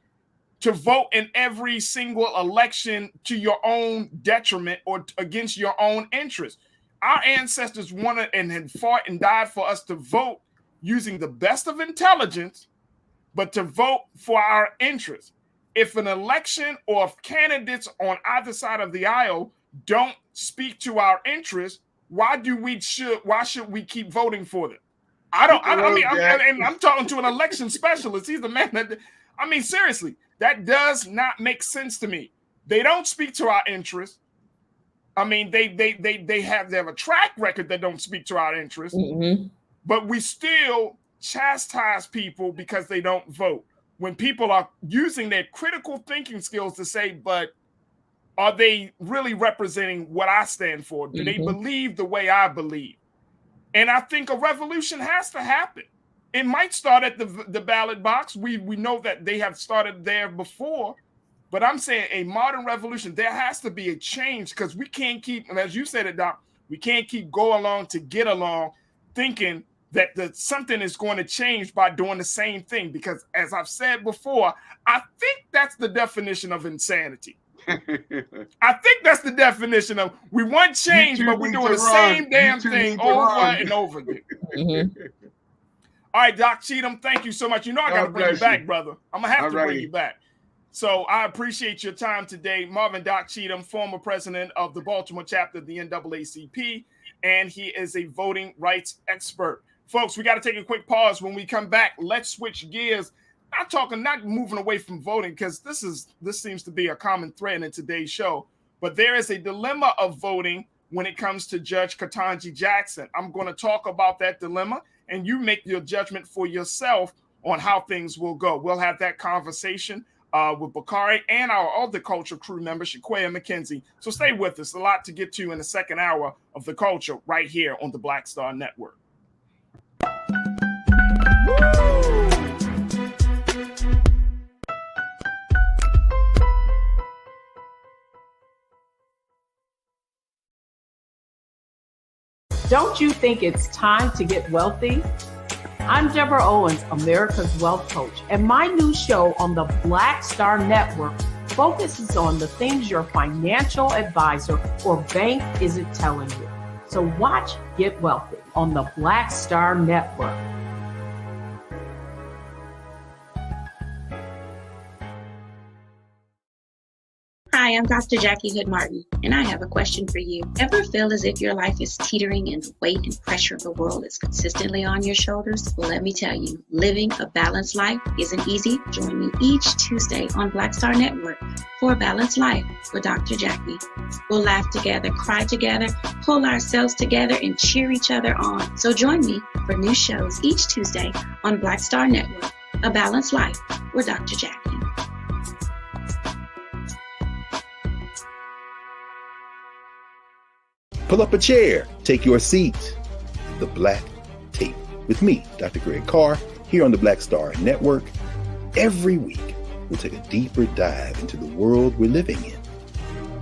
to vote in every single election to your own detriment or against your own interest. Our ancestors wanted and had fought and died for us to vote using the best of intelligence, but to vote for our interests. If an election or if candidates on either side of the aisle don't speak to our interests, why should we keep voting for them? I'm talking to an election specialist. He's the man that, seriously, that does not make sense to me. They don't speak to our interests. They have a track record that don't speak to our interests, but we still chastise people because they don't vote. When people are using their critical thinking skills to say, but are they really representing what I stand for? Do they believe the way I believe? And I think a revolution has to happen. It might start at the ballot box. We know that they have started there before. But I'm saying a modern revolution, there has to be a change, because we can't keep, and as you said it, Doc, we can't keep go along to get along thinking that something is going to change by doing the same thing. Because as I've said before, I think that's the definition of insanity. I think that's the definition of we want change, but we're doing the same damn thing over and over again. All right, Doc Cheatham, thank you so much. You know I got to bring you back, brother. I'm going to have to bring you back. So I appreciate your time today. Marvin Doc Cheatham, former president of the Baltimore chapter of the NAACP, and he is a voting rights expert. Folks, we got to take a quick pause. When we come back, let's switch gears. Not moving away from voting, because this seems to be a common thread in today's show. But there is a dilemma of voting when it comes to Judge Ketanji Jackson. I'm going to talk about that dilemma, and you make your judgment for yourself on how things will go. We'll have that conversation with Bakari and our other culture crew member, Shaquaya McKenzie. So stay with us. A lot to get to in the second hour of The Culture right here on the Black Star Network.
Don't you think it's time to get wealthy? I'm Deborah Owens, America's Wealth Coach, and my new show on the Black Star Network focuses on the things your financial advisor or bank isn't telling you. So watch Get Wealthy on the Black Star Network.
Hi, I'm Dr. Jackie Hood Martin, and I have a question for you. Ever feel as if your life is teetering and the weight and pressure of the world is consistently on your shoulders? Well, let me tell you, living a balanced life isn't easy. Join me each Tuesday on Black Star Network for A Balanced Life with Dr. Jackie. We'll laugh together, cry together, pull ourselves together, and cheer each other on. So join me for new shows each Tuesday on Black Star Network, A Balanced Life with Dr. Jackie.
Pull up a chair, take your seat. The Black Tape with me, Dr. Greg Carr, here on the Black Star Network. Every week, we'll take a deeper dive into the world we're living in.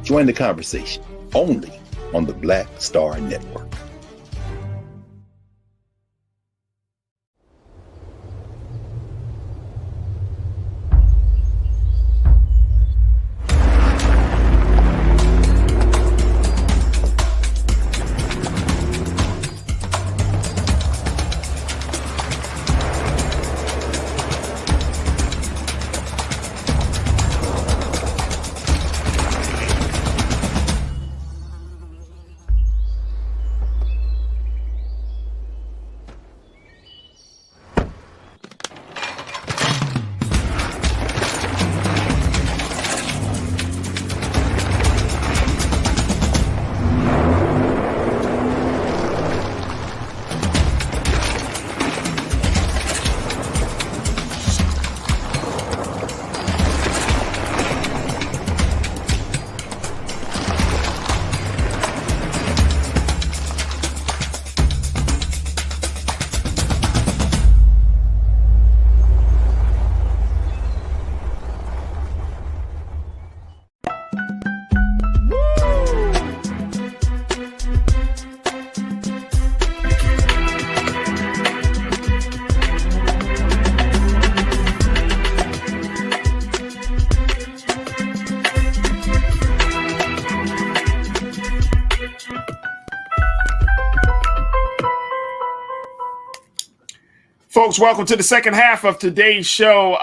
Join the conversation only on the Black Star Network.
Folks, welcome to the second half of today's show.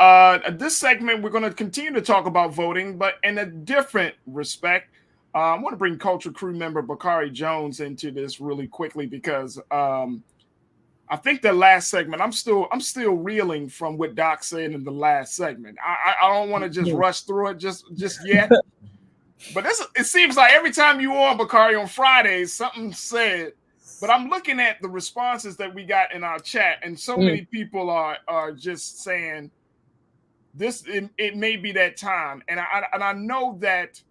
This segment, we're going to continue to talk about voting, but in a different respect. I want to bring culture crew member Bakari Jones into this really quickly because I think the last segment, I'm still reeling from what Doc said in the last segment. I don't want to just rush through it just yet. But it seems like every time you on Bakari on Fridays, something said. But I'm looking at the responses that we got in our chat, and so many people are just saying this. It may be that time, and I know that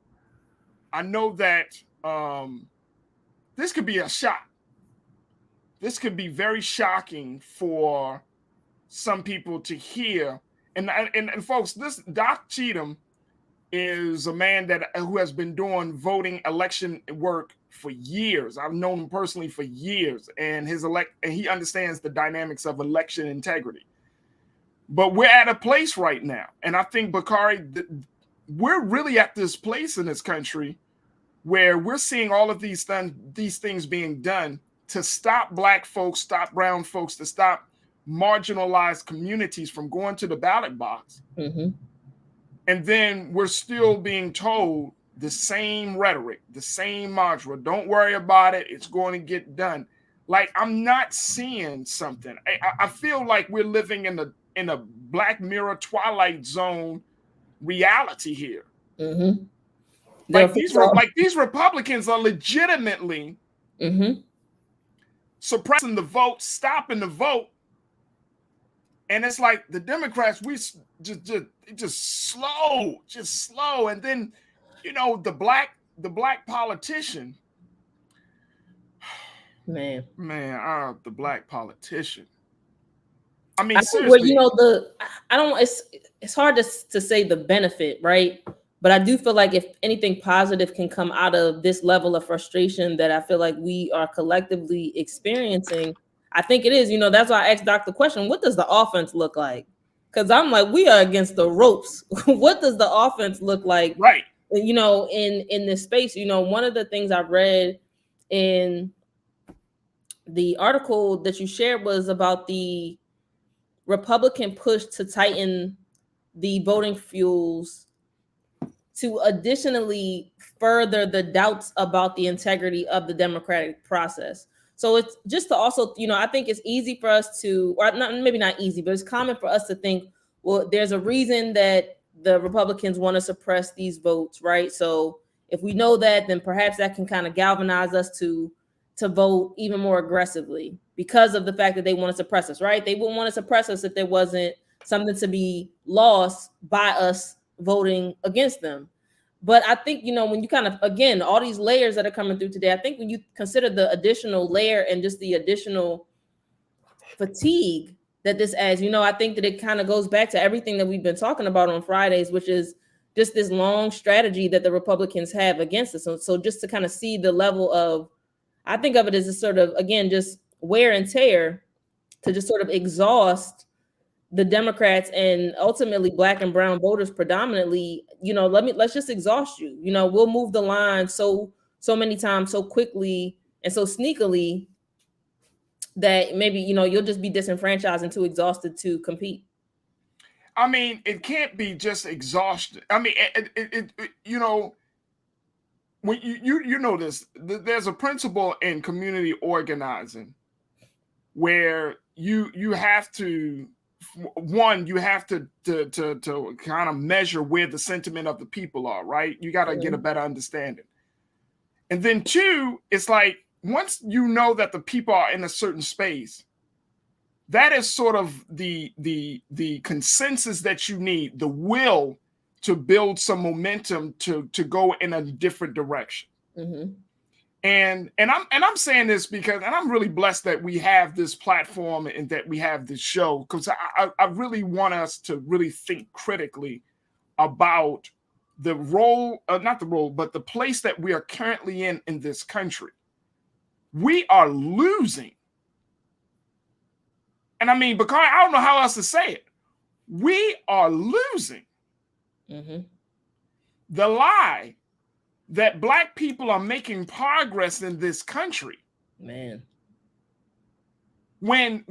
this could be a shock. This could be very shocking for some people to hear. And folks, this Doc Cheatham is a man who has been doing voting election work for years. I've known him personally for years, and he understands the dynamics of election integrity. But we're at a place right now, and I think, Bakari, we're really at this place in this country where we're seeing all of these things being done to stop Black folks, stop brown folks, to stop marginalized communities from going to the ballot box.
Mm-hmm.
And then we're still being told the same rhetoric, the same mantra. Don't worry about it. It's going to get done. Like, I'm not seeing something. I feel like we're living in a Black Mirror Twilight Zone reality here.
Mm-hmm.
Like these Republicans are legitimately suppressing the vote, stopping the vote. And it's like the Democrats, we just slow. And then, you know, the black politician,
man,
the black politician. I mean,
seriously, you know, it's hard to say the benefit, right? But I do feel like if anything positive can come out of this level of frustration that I feel like we are collectively experiencing, I think it is. You know, that's why I asked Doc the question, what does the offense look like? Because I'm like, we are against the ropes. What does the offense look like?
Right.
You know, in this space, you know, one of the things I read in the article that you shared was about the Republican push to tighten the voting fuels to additionally further the doubts about the integrity of the democratic process. So it's just to also, you know, I think it's easy for us to, or not, maybe not easy, but it's common for us to think, well, there's a reason that the Republicans want to suppress these votes, right? So if we know that, then perhaps that can kind of galvanize us to vote even more aggressively because of the fact that they want to suppress us, right? They wouldn't want to suppress us if there wasn't something to be lost by us voting against them. But I think, you know, when you kind of, again, all these layers that are coming through today, I think when you consider the additional layer and just the additional fatigue that this adds, you know, I think that it kind of goes back to everything that we've been talking about on Fridays, which is just this long strategy that the Republicans have against us. So just to kind of see the level of, I think of it as a sort of, again, just wear and tear to just sort of exhaust the Democrats and ultimately Black and brown voters predominantly. You know, let's just exhaust you. You know, we'll move the line so many times, so quickly and so sneakily that maybe, you know, you'll just be disenfranchised and too exhausted to compete.
I mean, it can't be just exhaustion. I mean, it you know, when you know this, there's a principle in community organizing where you have to, one, you have to kind of measure where the sentiment of the people are, right? You got to get a better understanding. And then two, it's like, once you know that the people are in a certain space, that is sort of the consensus that you need, the will to build some momentum to go in a different direction.
Mm-hmm.
And I'm saying this because, and I'm really blessed that we have this platform and that we have this show, because I really want us to really think critically about the role, not the role, but the place that we are currently in this country. We are losing. And I mean, because I don't know how else to say it. We are losing.
Mm-hmm. The
lie that Black people are making progress in this country.
Man.
When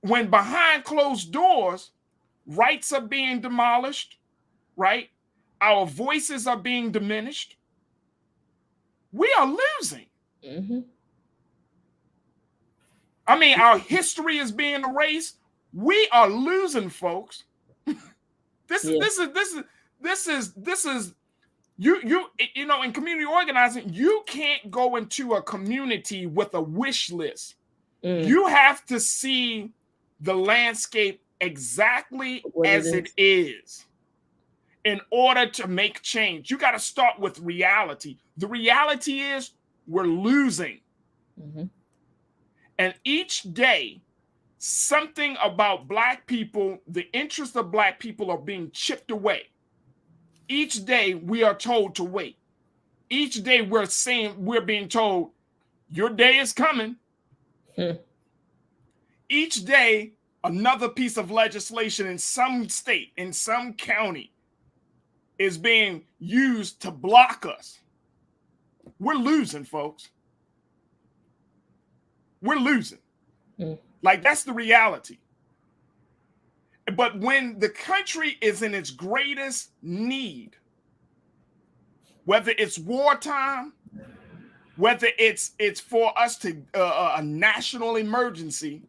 behind closed doors, rights are being demolished, right? Our voices are being diminished. We are losing.
Mm-hmm.
I mean, our history is being erased. We are losing, folks. This is you know, in community organizing, you can't go into a community with a wish list. You have to see the landscape exactly as it is in order to make change. You got to start with reality. The reality is we're losing.
Mm-hmm.
And each day, something about Black people, the interests of Black people are being chipped away. Each day we are told to wait. Each day we're being told, your day is coming. Each day, another piece of legislation in some state, in some county, is being used to block us. We're losing, folks. We're losing. Like, that's the reality. But when the country is in its greatest need, whether it's wartime, whether it's for us to a national emergency,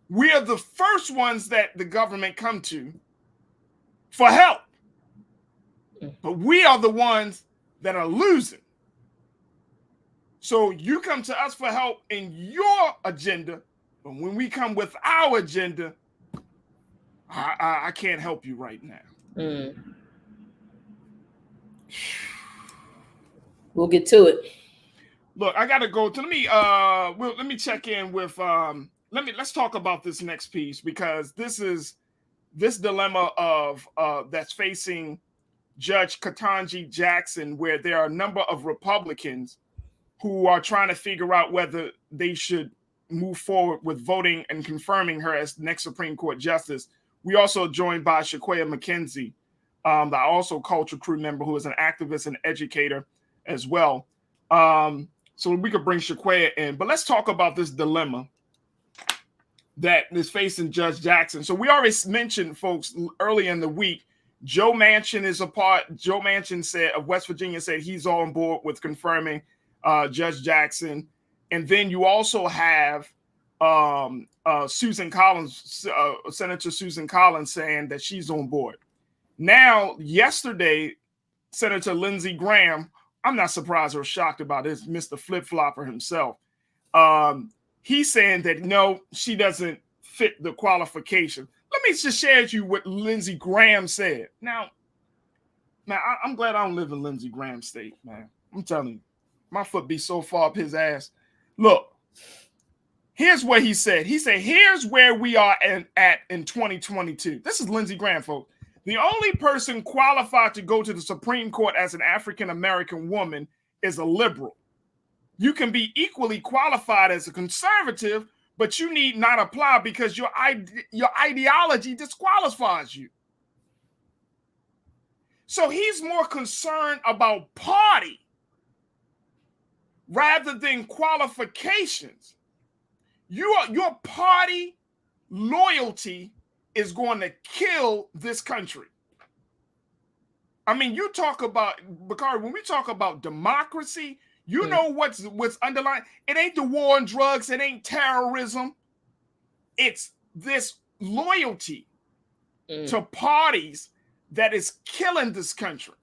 we are the first ones that the government come to for help. But we are the ones that are losing. So you come to us for help in your agenda, but when we come with our agenda, I can't help you right now.
We'll get to it.
Look, I gotta go to let me check in with let's talk about this next piece, because this dilemma of that's facing Judge Ketanji Jackson, where there are a number of Republicans who are trying to figure out whether they should move forward with voting and confirming her as next Supreme Court justice. We also joined by Shaquaya McKenzie, the also culture crew member who is an activist and educator as well. So we could bring Shaquaya in. But let's talk about this dilemma that is facing Judge Jackson. So we already mentioned, folks, early in the week, Joe Manchin is a part. Joe Manchin said of West Virginia said he's on board with confirming Judge Jackson. And then you also have Susan Collins, Senator Susan Collins, saying that she's on board. Now, yesterday, Senator Lindsey Graham, I'm not surprised or shocked about this, Mr. Flip-Flopper himself. He's saying that, no, she doesn't fit the qualification. Let me just share with you what Lindsey Graham said. Now, I'm glad I don't live in Lindsey Graham's state, man. I'm telling you, my foot be so far up his ass. Look, here's what he said. He said, here's where we are at in 2022. This is Lindsey Graham, folks. The only person qualified to go to the Supreme Court as an African-American woman is a liberal. You can be equally qualified as a conservative, but you need not apply because your ideology disqualifies you. So he's more concerned about party rather than qualifications. Your party loyalty is going to kill this country. I mean, you talk about, Bakari, when we talk about democracy, you know what's underlying. It ain't the war on drugs. It ain't terrorism. It's this loyalty to parties that is killing this country.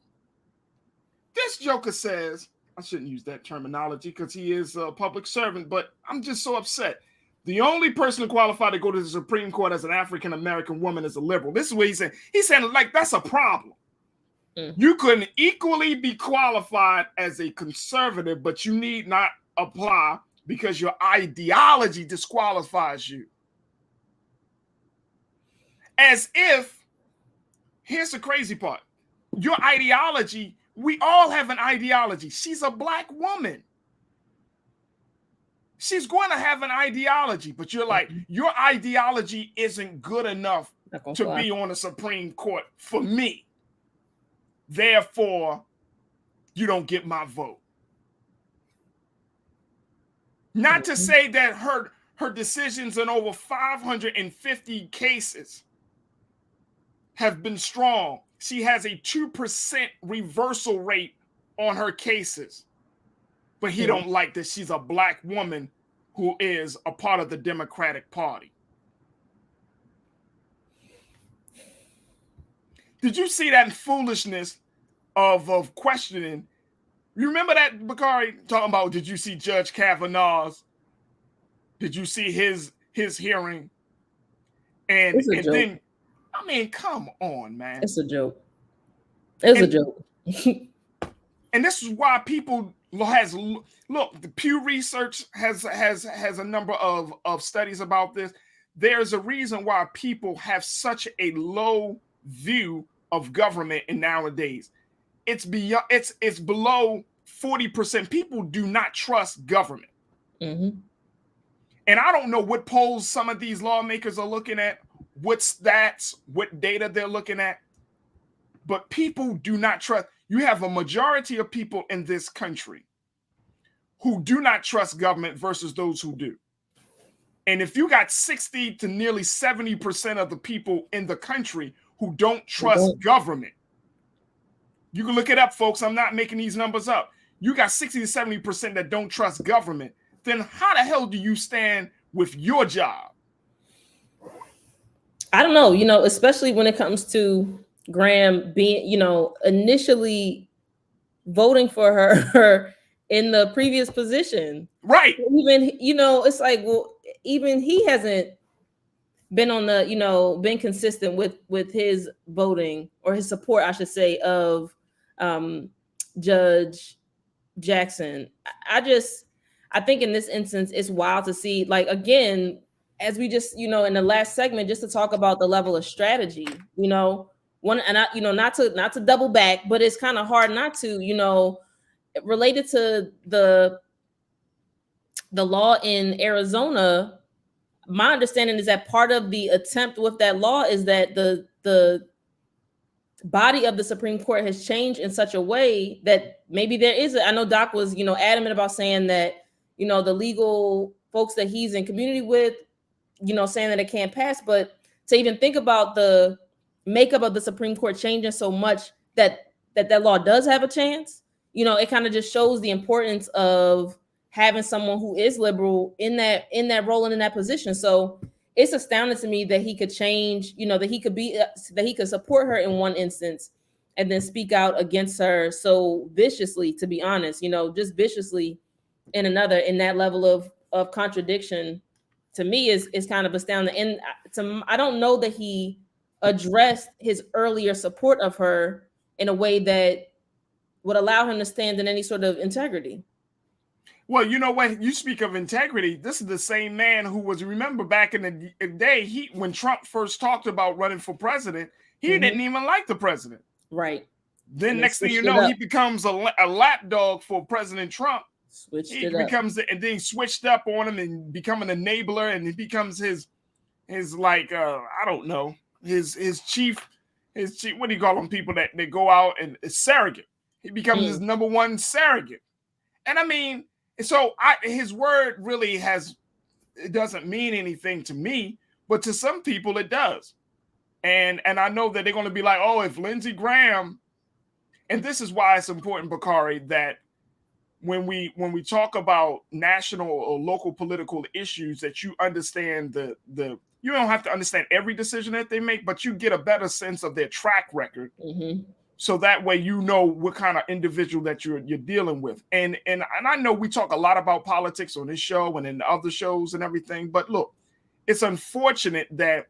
This joker says, I shouldn't use that terminology because he is a public servant, but I'm just so upset. The only person qualified to go to the Supreme Court as an African-American woman is a liberal. This is what he said. He's saying, like, that's a problem. You couldn't equally be qualified as a conservative, but you need not apply because your ideology disqualifies you. As if, here's the crazy part. Your ideology, we all have an ideology. She's a black woman. She's going to have an ideology, but you're like, your ideology isn't good enough to be on the Supreme Court for me. Therefore, you don't get my vote. Not to say that her decisions in over 550 cases have been strong. She has a 2% reversal rate on her cases. But he don't like that she's a black woman who is a part of the Democratic Party. Did you see that foolishness of questioning? You remember that, Bakari, talking about, did you see Judge Kavanaugh's? Did you see his hearing? And then, I mean, come on, man.
It's a joke. It's a joke.
And this is why people look, the Pew Research has a number of studies about this. There's a reason why people have such a low view of government in nowadays. It's below 40%. People do not trust government. And I don't know what polls some of these lawmakers are looking at, what stats, what data they're looking at, but people do not trust. You have a majority of people in this country who do not trust government versus those who do. And if you got 60 to nearly 70% of the people in the country who don't trust government, you can look it up, folks. I'm not making these numbers up. You got 60 to 70% that don't trust government. Then how the hell do you stand with your job?
I don't know, you know, especially when it comes to Graham being, you know, initially voting for her in the previous position.
Right.
Even, you know, it's like, well, even he hasn't been on the, you know, been consistent with his voting, or his support, I should say, of Judge Jackson. I think in this instance, it's wild to see, like, again, as we just, you know, in the last segment, just to talk about the level of strategy, you know, you know, not to double back, but it's kind of hard not to, you know, related to the law in Arizona. My understanding is that part of the attempt with that law is that the body of the Supreme Court has changed in such a way that maybe there is I know Doc was, you know, adamant about saying that, you know, the legal folks that he's in community with, you know, saying that it can't pass, but to even think about the makeup of the Supreme Court changing so much that law does have a chance, you know, it kind of just shows the importance of having someone who is liberal in that role and in that position. So it's astounding to me that he could change, you know, that he could support her in one instance and then speak out against her so viciously, to be honest, you know, just viciously in another, in that level of contradiction, to me is kind of astounding. And I don't know that he addressed his earlier support of her in a way that would allow him to stand in any sort of integrity.
Well, you know what? You speak of integrity. This is the same man who was, remember back in the day, when Trump first talked about running for president, he didn't even like the president.
Right.
Then next thing you know, he becomes a lapdog for President Trump. And then he switched up on him and become an enabler, and he becomes his like I don't know, his chief, what do you call them, people that they go out and surrogate. He becomes his number one surrogate. And I mean, so his word really it doesn't mean anything to me, but to some people it does. And I know that they're going to be like, oh, if Lindsey Graham, and this is why it's important, Bakari, that when we talk about national or local political issues, that you understand you don't have to understand every decision that they make, but you get a better sense of their track record. So that way you know what kind of individual that you're dealing with. And I know we talk a lot about politics on this show and in other shows and everything, but look, it's unfortunate that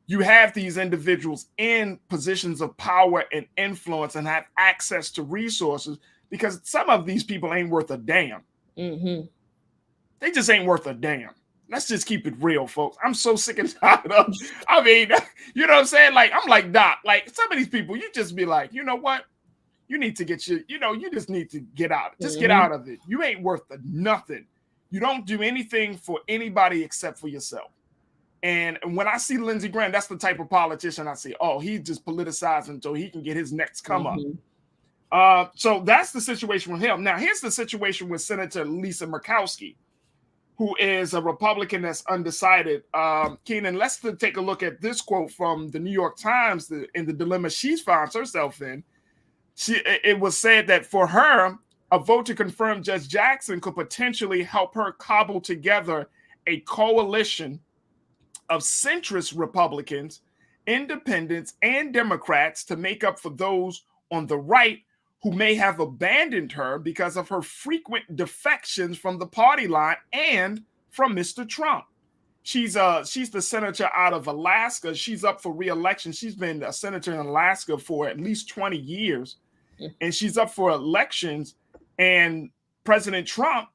you have these individuals in positions of power and influence and have access to resources, because some of these people ain't worth a damn. They just ain't worth a damn. Let's just keep it real, folks. I'm so sick and tired of, I mean, you know what I'm saying? Like, I'm like, Doc, like some of these people, you just be like, you know what? You need to get you just need to get out. Just get out of it. You ain't worth nothing. You don't do anything for anybody except for yourself. And when I see Lindsey Graham, that's the type of politician I see. Oh, he just politicized until he can get his next come up. So that's the situation with him. Now, here's the situation with Senator Lisa Murkowski, who is a Republican that's undecided. Keenan, let's take a look at this quote from the New York Times in the dilemma she finds herself in. It was said that for her, a vote to confirm Judge Jackson could potentially help her cobble together a coalition of centrist Republicans, independents, and Democrats to make up for those on the right who may have abandoned her because of her frequent defections from the party line and from Mr. Trump. She's the senator out of Alaska. She's up for re-election. She's been a senator in Alaska for at least 20 years, and she's up for elections. And President Trump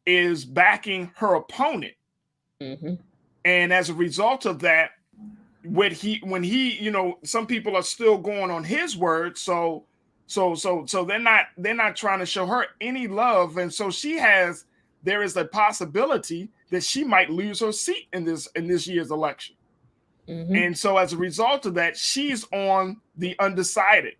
is backing her opponent. And as a result of that, when he, you know, some people are still going on his word. So they're not trying to show her any love. And so there is a possibility that she might lose her seat in this year's election. And so as a result of that, she's on the undecided.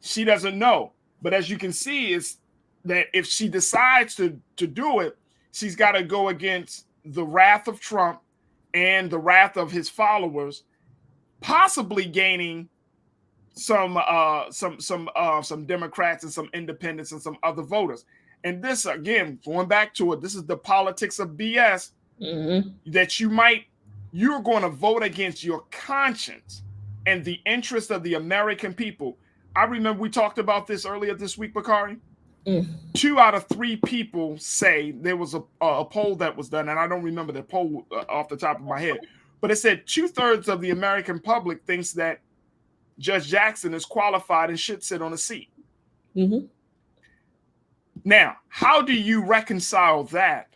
She doesn't know. But as you can see, is that if she decides to do it, she's got to go against the wrath of Trump and the wrath of his followers, possibly gaining some Democrats and some independents and some other voters. And this, again, going back to it, this is the politics of BS, that you're going to vote against your conscience and the interest of the American people. I remember we talked about this earlier this week, Bakari. 2 out of 3 people say, there was a poll that was done, and I don't remember the poll off the top of my head, but it said 2/3 of the American public thinks that Judge Jackson is qualified and should sit on a seat. Now, how do you reconcile that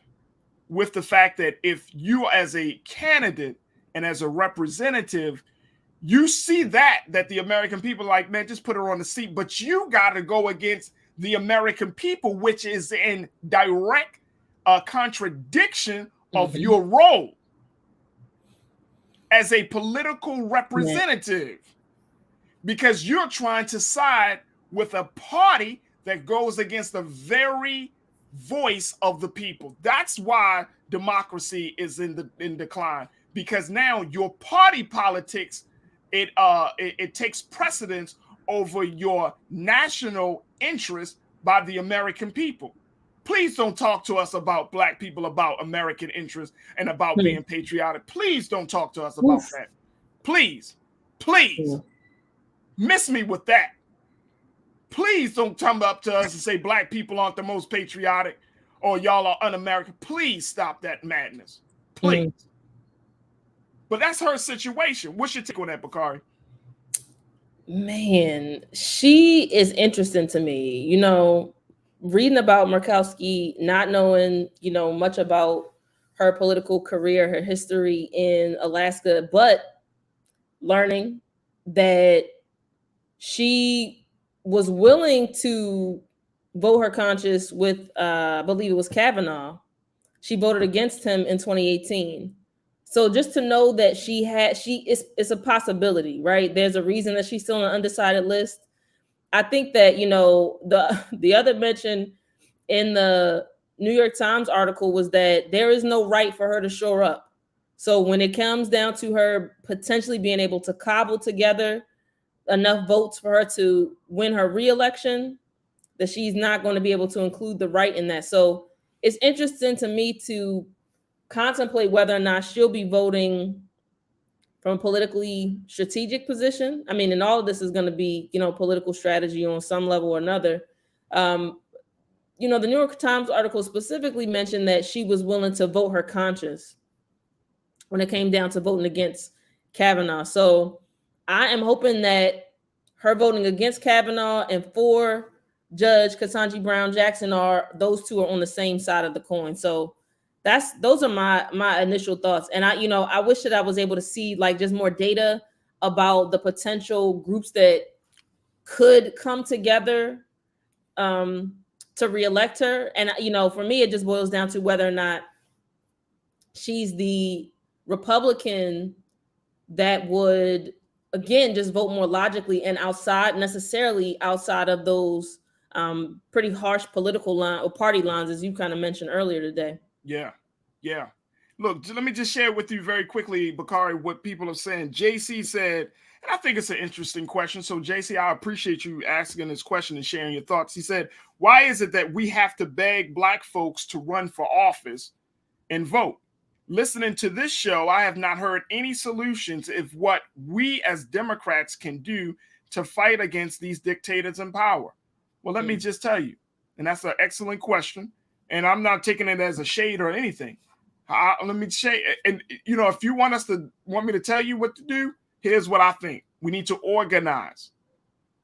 with the fact that if you as a candidate and as a representative, you see that the American people are like, man, just put her on the seat, but you got to go against the American people, which is in direct contradiction of your role as a political representative, because you're trying to side with a party that goes against the very voice of the people. That's why democracy is in decline, because now your party politics, it takes precedence over your national interest by the American people. Please don't talk to us about Black people, about American interests, and about being patriotic. Please don't talk to us about that. Please, miss me with that. Please don't come up to us and say Black people aren't the most patriotic or y'all are un-American. Please stop that madness. Please. But that's her situation. What's your take on that, Bakari?
Man, she is interesting to me. You know, reading about Murkowski, not knowing, much about her political career, her history in Alaska, but learning that she was willing to vote her conscience with, I believe it was Kavanaugh. She voted against him in 2018. So just to know that it's a possibility, right? There's a reason that she's still on an undecided list. I think that, the other mention in the New York Times article was that there is no right for her to shore up. So when it comes down to her potentially being able to cobble together enough votes for her to win her reelection, that she's not going to be able to include the right in that. So it's interesting to me to contemplate whether or not she'll be voting from a politically strategic position. I mean, and all of this is going to be, political strategy on some level or another. The New York Times article specifically mentioned that she was willing to vote her conscience when it came down to voting against Kavanaugh. So I am hoping that her voting against Kavanaugh and for Judge Ketanji Brown Jackson those two are on the same side of the coin. So those are my initial thoughts. And I wish that I was able to see just more data about the potential groups that could come together to reelect her. And, for me, it just boils down to whether or not she's the Republican that would, again, just vote more logically and necessarily outside of those pretty harsh political line or party lines, as you kind of mentioned earlier today.
Yeah. Look, let me just share with you very quickly, Bakari, what people are saying. JC said, and I think it's an interesting question. So, JC, I appreciate you asking this question and sharing your thoughts. He said, why is it that we have to beg Black folks to run for office and vote? Listening to this show, I have not heard any solutions of what we as Democrats can do to fight against these dictators in power. Well, let me just tell you, and that's an excellent question. And I'm not taking it as a shade or anything. Let me say, and if you want me to tell you what to do, here's what I think. We need to organize.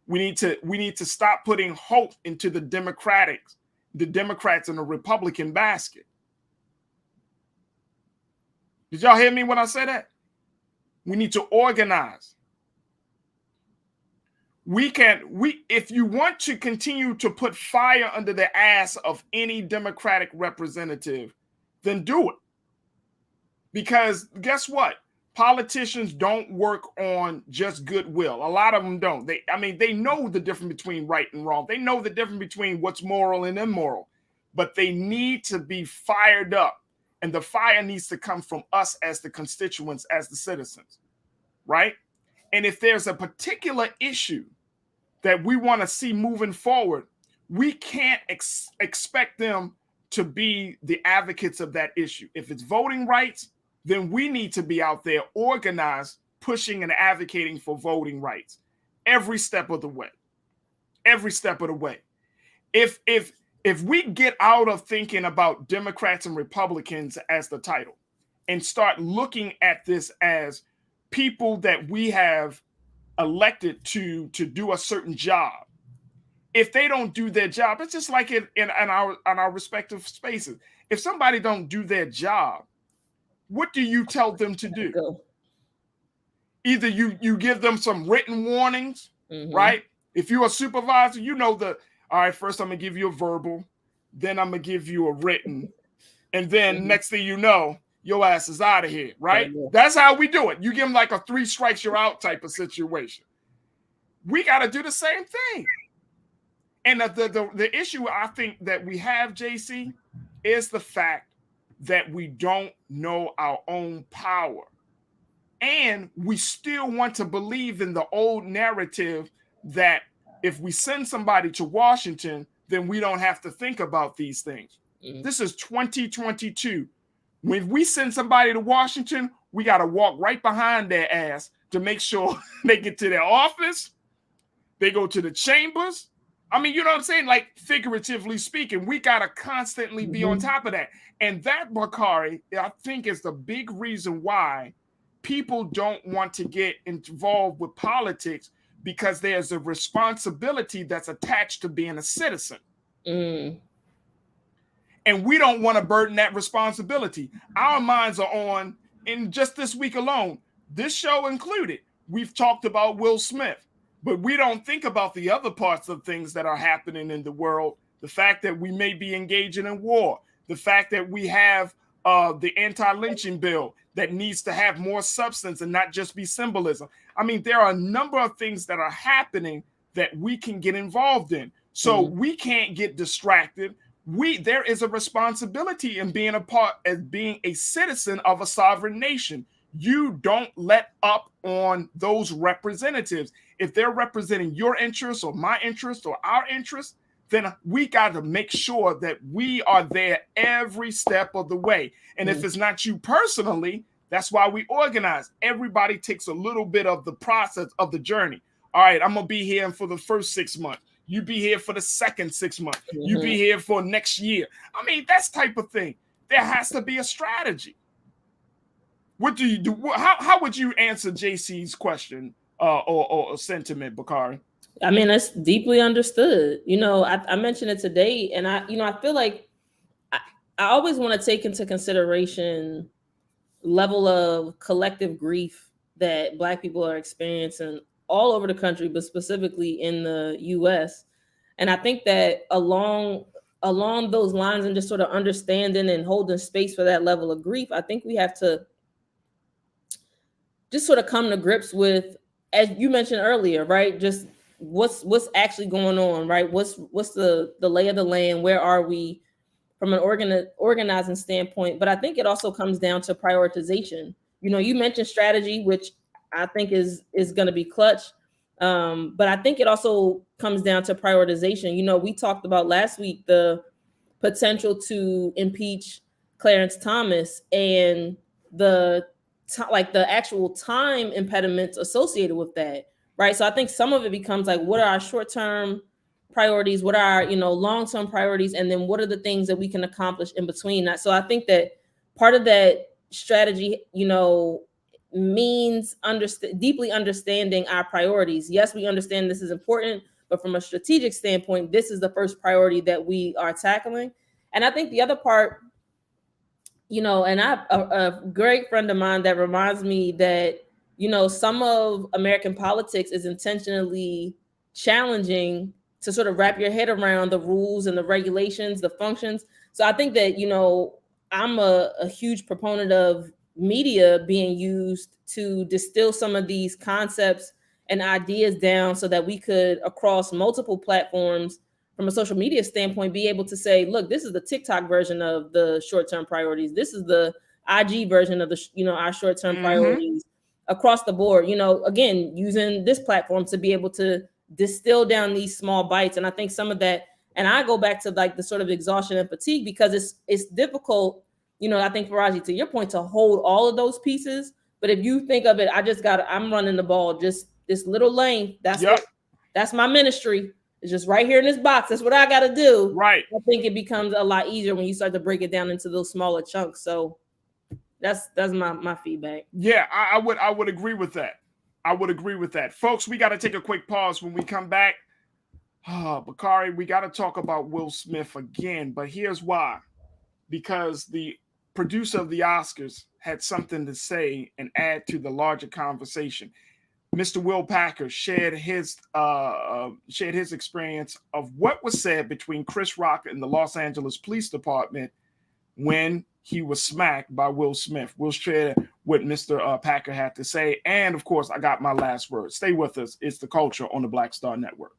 We need to stop putting hope into the Democrats in the Republican basket. Did y'all hear me when I said that? We need to organize. If you want to continue to put fire under the ass of any Democratic representative, then do it. Because guess what? Politicians don't work on just goodwill. A lot of them don't. They know the difference between right and wrong. They know the difference between what's moral and immoral. But they need to be fired up And the fire needs to come from us as the constituents, as the citizens, right? And if there's a particular issue that we want to see moving forward, we can't expect them to be the advocates of that issue. If it's voting rights, then we need to be out there organized, pushing and advocating for voting rights every step of the way. Every step of the way. If we get out of thinking about Democrats and Republicans as the title and start looking at this as people that we have elected to do a certain job, if they don't do their job, it's just like in our respective spaces. If somebody don't do their job, what do you tell them to do? Either you give them some written warnings, right? If you're a supervisor, you know all right, first I'm gonna give you a verbal, then I'm gonna give you a written, and then next thing you know, your ass is out of here, right? That's how we do it. You give them like a 3 strikes you're out type of situation. We got to do the same thing. And the issue I think that we have, JC, is the fact that we don't know our own power. And we still want to believe in the old narrative that if we send somebody to Washington, then we don't have to think about these things. This is 2022. When we send somebody to Washington, we got to walk right behind their ass to make sure they get to their office, they go to the chambers. I mean, you know what I'm saying? Like, figuratively speaking, we got to constantly be on top of that. And that, Bakari, I think is the big reason why people don't want to get involved with politics, because there's a responsibility that's attached to being a citizen. And we don't want to burden that responsibility. Our minds are on, in just this week alone, this show included, we've talked about Will Smith. But we don't think about the other parts of things that are happening in the world. The fact that we may be engaging in war. The fact that we have the anti-lynching bill that needs to have more substance and not just be symbolism. I mean, there are a number of things that are happening that we can get involved in. So we can't get distracted. There is a responsibility in being being a citizen of a sovereign nation. You don't let up on those representatives. If they're representing your interests or my interests or our interests, then we got to make sure that we are there every step of the way. And if it's not you personally, that's why we organize. Everybody takes a little bit of the process of the journey. All right, I'm going to be here for the first 6 months. You be here for the second 6 months. You be here for next year. I mean, that's type of thing. There has to be a strategy. What do you do? How would you answer JC's question or sentiment, Bakari?
I mean, that's deeply understood. You know, I mentioned it today, and I feel like I always want to take into consideration level of collective grief that Black people are experiencing all over the country, but specifically in the U.S. And I think that along those lines, and just sort of understanding and holding space for that level of grief, I think we have to just sort of come to grips with, as you mentioned earlier, right? Just what's actually going on, right? What's the lay of the land? Where are we from an organizing standpoint? But I think it also comes down to prioritization. You know, you mentioned strategy, which I think is going to be clutch. But I think it also comes down to prioritization. You know, we talked about last week the potential to impeach Clarence Thomas and the actual time impediments associated with that, right? So I think some of it becomes like, what are our short-term priorities? What are our, long-term priorities? And then what are the things that we can accomplish in between that? So I think that part of that strategy, means deeply understanding our priorities. Yes, we understand this is important, but from a strategic standpoint, this is the first priority that we are tackling. And I think the other part, and I have a great friend of mine that reminds me that, some of American politics is intentionally challenging to sort of wrap your head around the rules and the regulations, the functions. So I think that, I'm a huge proponent of media being used to distill some of these concepts and ideas down so that we could, across multiple platforms, from a social media standpoint, be able to say, look, this is the TikTok version of the short-term priorities. This is the IG version of the, our short-term priorities across the board, again, using this platform to be able to distill down these small bites. And I think some of that, and I go back to like the sort of exhaustion and fatigue, because it's difficult, I think, Farajii, to your point, to hold all of those pieces. But if you think of it, I'm running the ball, just this little lane. That's my ministry. It's just right here in this box. That's what I got to do.
Right.
I think it becomes a lot easier when you start to break it down into those smaller chunks. So that's my feedback.
Yeah, I would agree with that. I would agree with that. Folks, we got to take a quick pause. When we come back, Bakari, we got to talk about Will Smith again. But here's why. Because the producer of the Oscars had something to say and add to the larger conversation. Mr. Will Packer shared his experience of what was said between Chris Rock and the Los Angeles Police Department when he was smacked by Will Smith. We'll share what Mr. Packer had to say. And, of course, I got my last word. Stay with us. It's The Culture on the Black Star Network.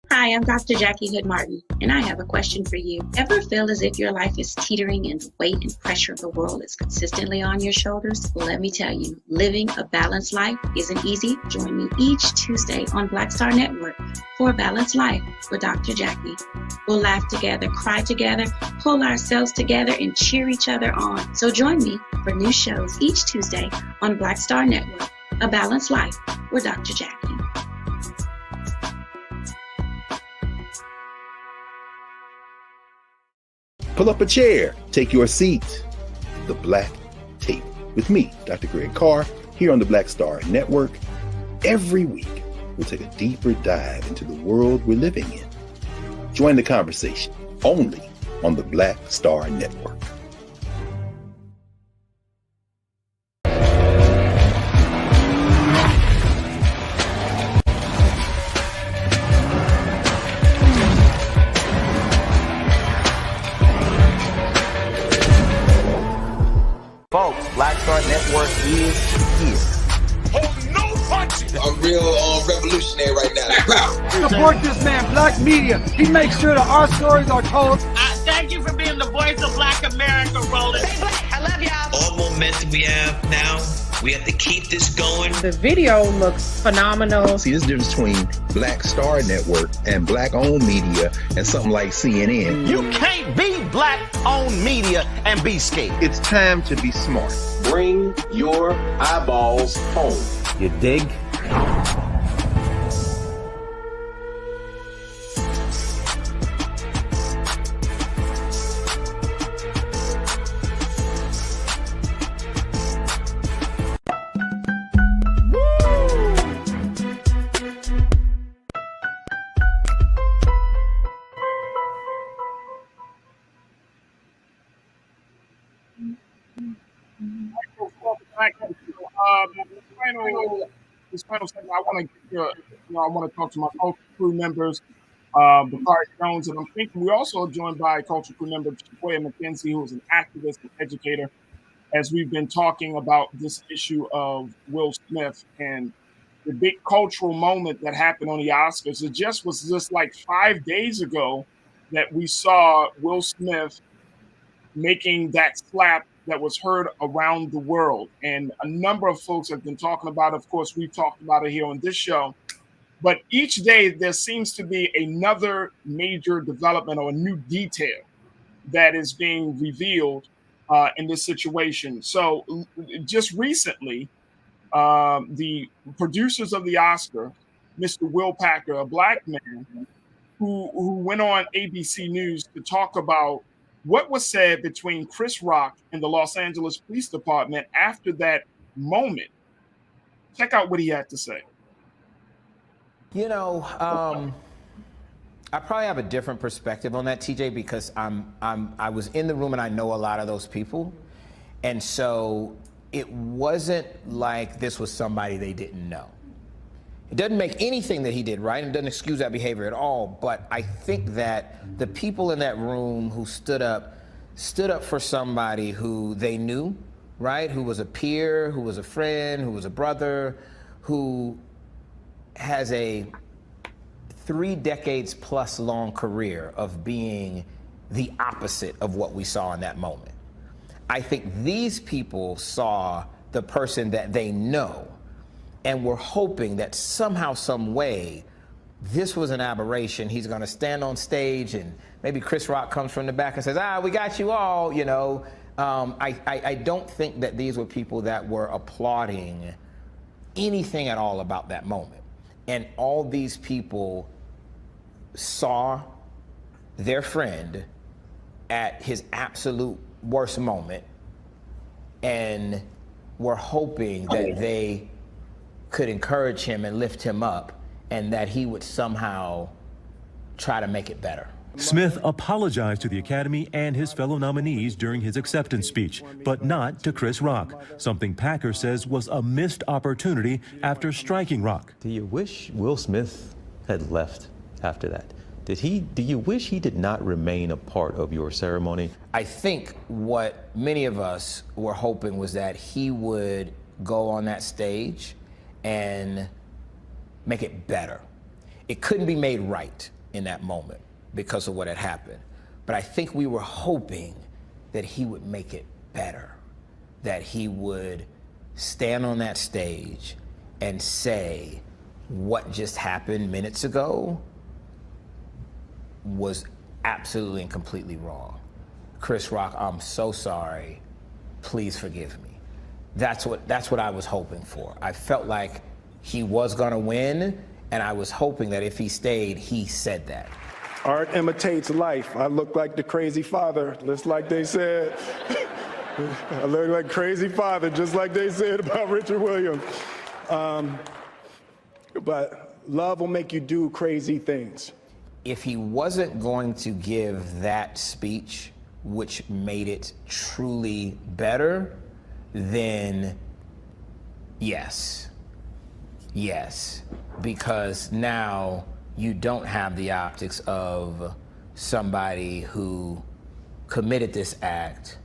Hi, I'm Dr. Jackie Hood Martin, and I have a question for you. Ever feel as if your life is teetering and the weight and pressure of the world is consistently on your shoulders? Well, let me tell you, living a balanced life isn't easy. Join me each Tuesday on Black Star Network for A Balanced Life with Dr. Jackie. We'll laugh together, cry together, pull ourselves together, and cheer each other on. So join me for new shows each Tuesday on Black Star Network, A Balanced Life with Dr. Jackie.
Pull up a chair, take your seat. The Black Tape with me, Dr. Greg Carr, here on the Black Star Network. Every week, we'll take a deeper dive into the world we're living in. Join the conversation only on the Black Star Network.
Folks, Black Star Network is here.
Hold no punches.
I'm real revolutionary right now.
Support this man, Black Media. He makes sure that our stories are told.
Thank you for being the voice of Black America, Roland.
Stay black. I love y'all.
All momentum we have now, we have to keep this going.
The video looks phenomenal.
See, this difference between Black Star Network and Black-owned media and something like CNN.
You can't be Black-owned media and be scared.
It's time to be smart.
Bring your eyeballs home.
You dig?
This final segment, I want to talk to my culture crew members, Bakari Jones, and I'm thinking we're also joined by culture crew member Sequoia McKenzie, who is an activist and educator. as we've been talking about this issue of Will Smith and the big cultural moment that happened on the Oscars. It was just like 5 days ago that we saw Will Smith making that slap that was heard around the world. And a number of folks have been talking about it. Of course, we've talked about it here on this show. But each day there seems to be another major development or a new detail that is being revealed in this situation. So just recently, the producers of the Oscar, Mr. Will Packer, a black man, who went on ABC News to talk about what was said between Chris Rock and the Los Angeles Police Department after that moment. Check out what he had to say.
You know, I probably have a different perspective on that, TJ, because I was in the room and I know a lot of those people, and so it wasn't like this was somebody they didn't know. It doesn't make anything that he did right, and it doesn't excuse that behavior at all. But I think that the people in that room who stood up for somebody who they knew, right? Who was a peer, who was a friend, who was a brother, who has a 3 decades plus long career of being the opposite of what we saw in that moment. I think these people saw the person that they know and were hoping that somehow, some way, this was an aberration. He's going to stand on stage and maybe Chris Rock comes from the back and says, we got you all, you know. I don't think that these were people that were applauding anything at all about that moment. And all these people saw their friend at his absolute worst moment and were hoping that they could encourage him and lift him up and that he would somehow try to make it better.
Smith apologized to the Academy and his fellow nominees during his acceptance speech, but not to Chris Rock, something Packer says was a missed opportunity after striking Rock.
Do you wish Will Smith had left after that? Do you wish he did not remain a part of your ceremony?
I think what many of us were hoping was that he would go on that stage and make it better. It couldn't be made right in that moment because of what had happened. But I think we were hoping that he would make it better, that he would stand on that stage and say what just happened minutes ago was absolutely and completely wrong. Chris Rock, I'm so sorry. Please forgive me. That's what I was hoping for. I felt like he was gonna win, and I was hoping that if he stayed, he said that.
Art imitates life. I look like the crazy father, just like they said. I look like crazy father, just like they said about Richard Williams. But love will make you do crazy things.
If he wasn't going to give that speech, which made it truly better, then yes, because now you don't have the optics of somebody who committed this act,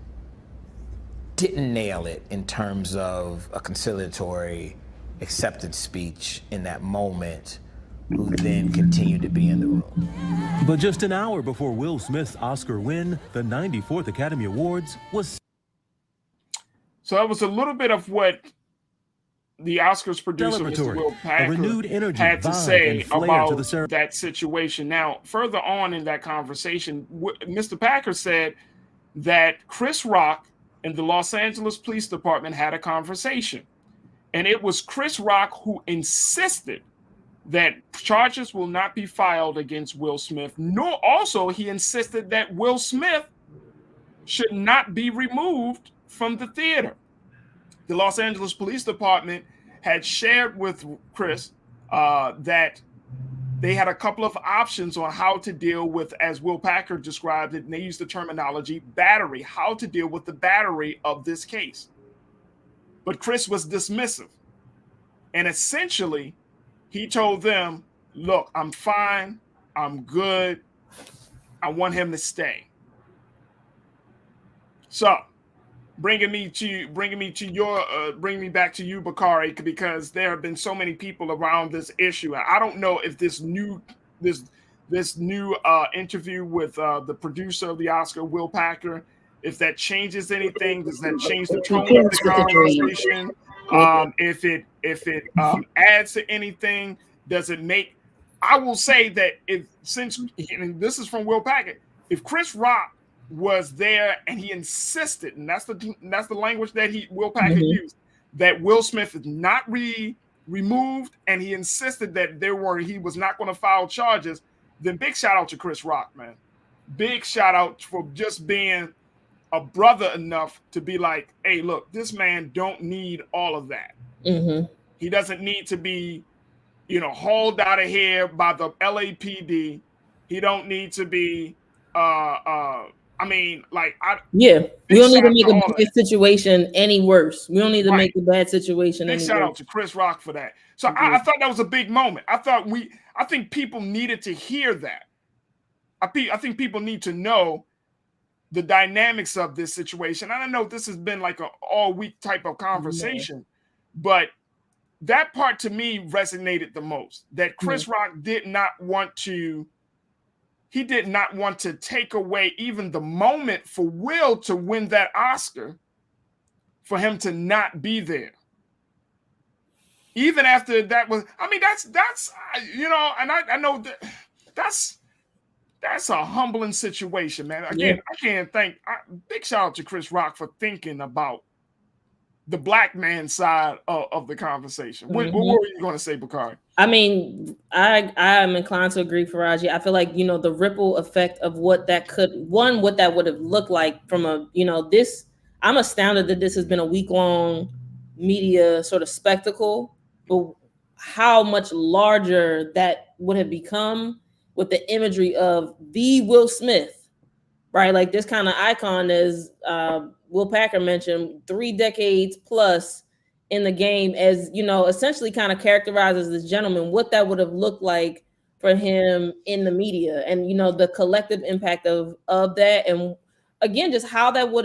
didn't nail it in terms of a conciliatory acceptance speech in that moment, who then continued to be in the room.
But just an hour before Will Smith's Oscar win, the 94th Academy Awards was...
So that was a little bit of what the Oscars producer, Mr. Will Packer, had to say about that situation. Now, further on in that conversation, Mr. Packer said that Chris Rock and the Los Angeles Police Department had a conversation. And it was Chris Rock who insisted that charges will not be filed against Will Smith, nor also he insisted that Will Smith should not be removed from the theater. The Los Angeles Police Department had shared with Chris that they had a couple of options on how to deal with, as Will Packer described it, and they used the terminology battery, how to deal with the battery of this case. But Chris was dismissive. And essentially, he told them, look, I'm fine. I'm good. I want him to stay. So bringing me back to you, Bakari, because there have been so many people around this issue. I don't know if this new interview with the producer of the Oscar, Will Packer, if that changes anything. Does that change the tone of the conversation? If it adds to anything, does it make? I will say that and this is from Will Packer, if Chris Rock was there and he insisted, and that's the language that Will Packer used, that Will Smith is not removed, and he insisted that he was not going to file charges, then big shout out to Chris Rock, man. Big shout out for just being a brother enough to be like, hey, look, this man don't need all of that. He doesn't need to be, hauled out of here by the LAPD. He don't need to be, we don't need
to make a bad situation any worse. We don't need to make a bad situation any worse.
Big shout out to Chris Rock for that. So I thought that was a big moment. I think people needed to hear that. I think people need to know the dynamics of this situation. And I know this has been like an all week type of conversation, but that part to me resonated the most, that Chris Rock did not want to take away even the moment for Will to win that Oscar, for him to not be there. Even after that was, that's and I know that's a humbling situation, man. Again, I can't big shout out to Chris Rock for thinking about the black man side of the conversation. What were you going to say, Bakari?
I am inclined to agree, Farajii. I feel like, the ripple effect of what that would have looked like from I'm astounded that this has been a week-long media sort of spectacle, but how much larger that would have become with the imagery of the Will Smith, right? Like this kind of icon, as Will Packer mentioned, 3 decades plus in the game, as essentially kind of characterizes this gentleman, what that would have looked like for him in the media, and the collective impact of that, and again, just how that would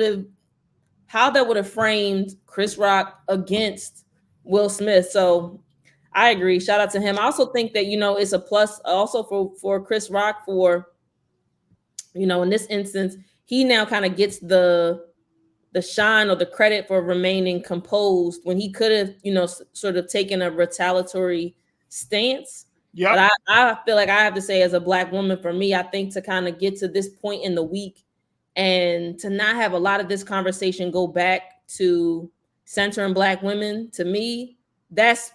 have framed Chris Rock against Will Smith. So I agree. Shout out to him. I also think that, it's a plus also for Chris Rock for, in this instance, he now kind of gets the shine or the credit for remaining composed when he could have, sort of taken a retaliatory stance. Yeah. But I feel like I have to say, as a Black woman, for me, I think to kind of get to this point in the week and to not have a lot of this conversation go back to centering Black women, to me, that's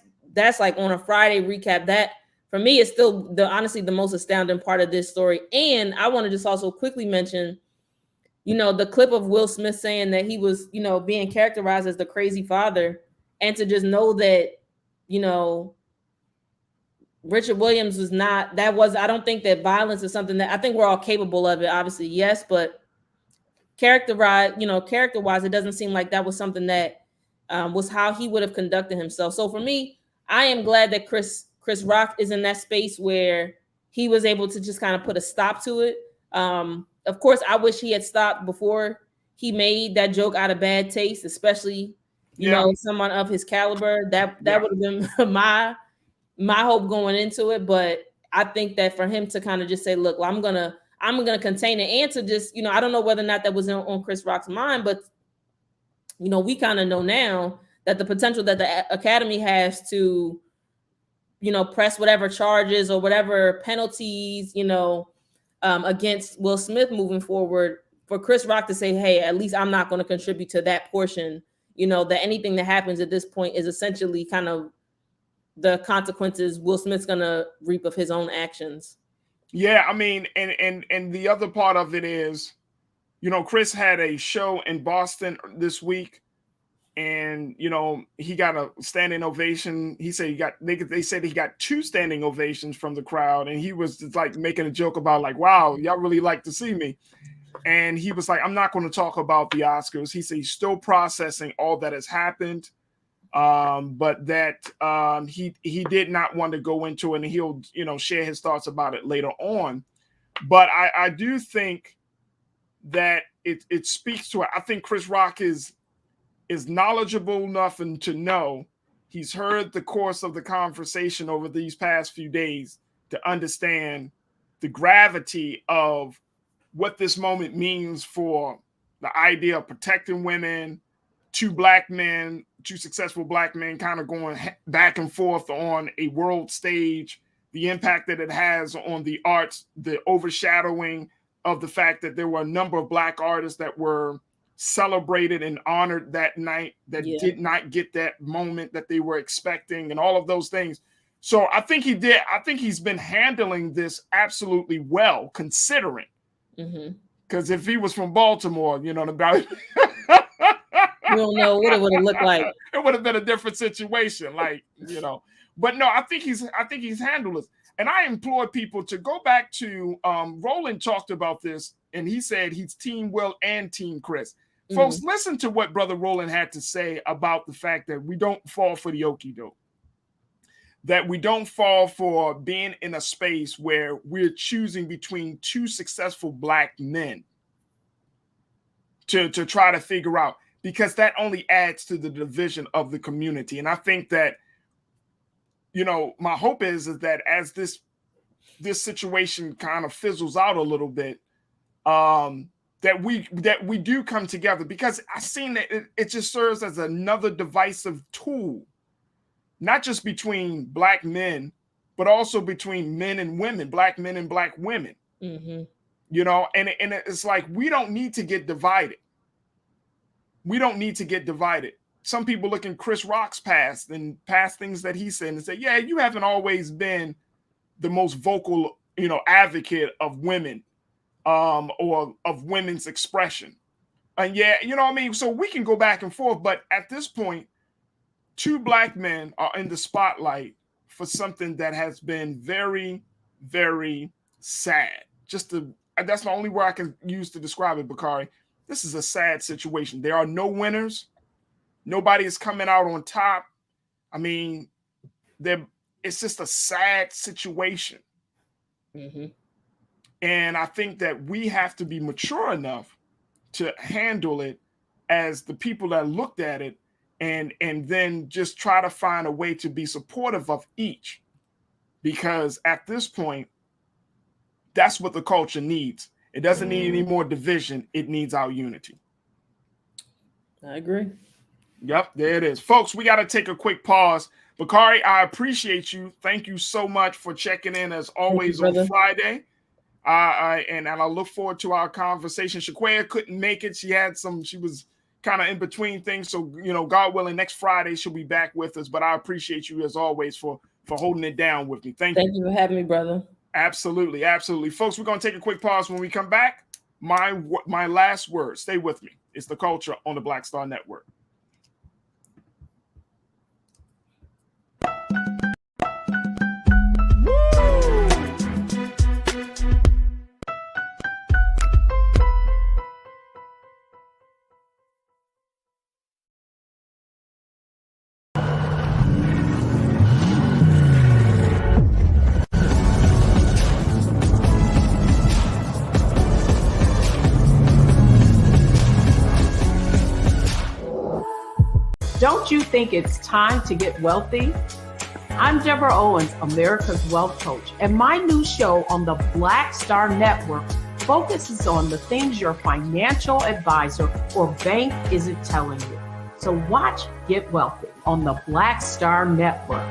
like on a Friday recap. That for me is still honestly the most astounding part of this story. And I want to just also quickly mention, the clip of Will Smith saying that he was, being characterized as the crazy father, and to just know that, Richard Williams was not, I don't think that violence is something that, I think we're all capable of it, obviously, yes, but character-wise, it doesn't seem like that was something that was how he would have conducted himself. So for me, I am glad that Chris Rock is in that space where he was able to just kind of put a stop to it. Of course, I wish he had stopped before he made that joke out of bad taste, especially, someone of his caliber. That would have been my hope going into it. But I think that for him to kind of just say, look, I'm gonna contain it, and to just, I don't know whether or not that was on Chris Rock's mind, but we kind of know now that the potential that the Academy has to, press whatever charges or whatever penalties, against Will Smith moving forward, for Chris Rock to say, hey, at least I'm not going to contribute to that portion, that anything that happens at this point is essentially kind of the consequences Will Smith's going to reap of his own actions.
Yeah, and the other part of it is, Chris had a show in Boston this week, and he got a standing ovation. He said they said he got 2 standing ovations from the crowd, and he was just like making a joke about like, wow, y'all really like to see me. And he was like, I'm not going to talk about the Oscars. He said he's still processing all that has happened, but that he did not want to go into it, and he'll share his thoughts about it later on. But I do think that it speaks to it. I think Chris Rock is is knowledgeable enough and to know he's heard the course of the conversation over these past few days to understand the gravity of what this moment means for the idea of protecting women, two successful black men kind of going back and forth on a world stage, the impact that it has on the arts, the overshadowing of the fact that there were a number of black artists that were celebrated and honored that night that did not get that moment that they were expecting, and all of those things. So I think he's been handling this absolutely well, considering. Because if he was from Baltimore, you know, we
don't know what it would have looked like.
It would have been a different situation, like, you know. But no, I think he's handled this. And I implore people to go back to Roland talked about this, and he said he's Team Will and Team Chris. Folks, listen to what Brother Roland had to say about the fact that we don't fall for the okie doke, that we don't fall for being in a space where we're choosing between two successful black men to try to figure out, because that only adds to the division of the community. And I think that, you know, my hope is that as this situation kind of fizzles out a little bit, that we do come together, because I've seen that it just serves as another divisive tool, not just between black men, but also between men and women, black men and black women. You know, and it's like, we don't need to get divided. We don't need to get divided. Some people look in Chris Rock's past and past things that he said and say, yeah, you haven't always been the most vocal, you know, advocate of women, or of women's expression. And yeah, you know what I mean? So we can go back and forth, but at this point, two black men are in the spotlight for something that has been very, very sad. That's the only word I can use to describe it, Bakari. This is a sad situation. There are no winners. Nobody is coming out on top. I mean, it's just a sad situation. And I think that we have to be mature enough to handle it as the people that looked at it, and then just try to find a way to be supportive of each. Because at this point, that's what the culture needs. It doesn't need any more division. It needs our unity.
I agree.
Yep, there it is. Folks, we got to take a quick pause. Bakari, I appreciate you. Thank you so much for checking in as always on Friday. And I look forward to our conversation. Shaquaya couldn't make it. She was kind of in between things. So, you know, God willing, next Friday she'll be back with us. But I appreciate you as always for holding it down with me. Thank you.
Thank you for having me, brother.
Absolutely. Absolutely. Folks, we're going to take a quick pause. When we come back, my last word, stay with me. It's the culture on the Black Star Network.
Don't you think it's time to get wealthy? I'm Deborah Owens, America's Wealth Coach, and my new show on the Black Star Network focuses on the things your financial advisor or bank isn't telling you. So watch Get Wealthy on the Black Star Network.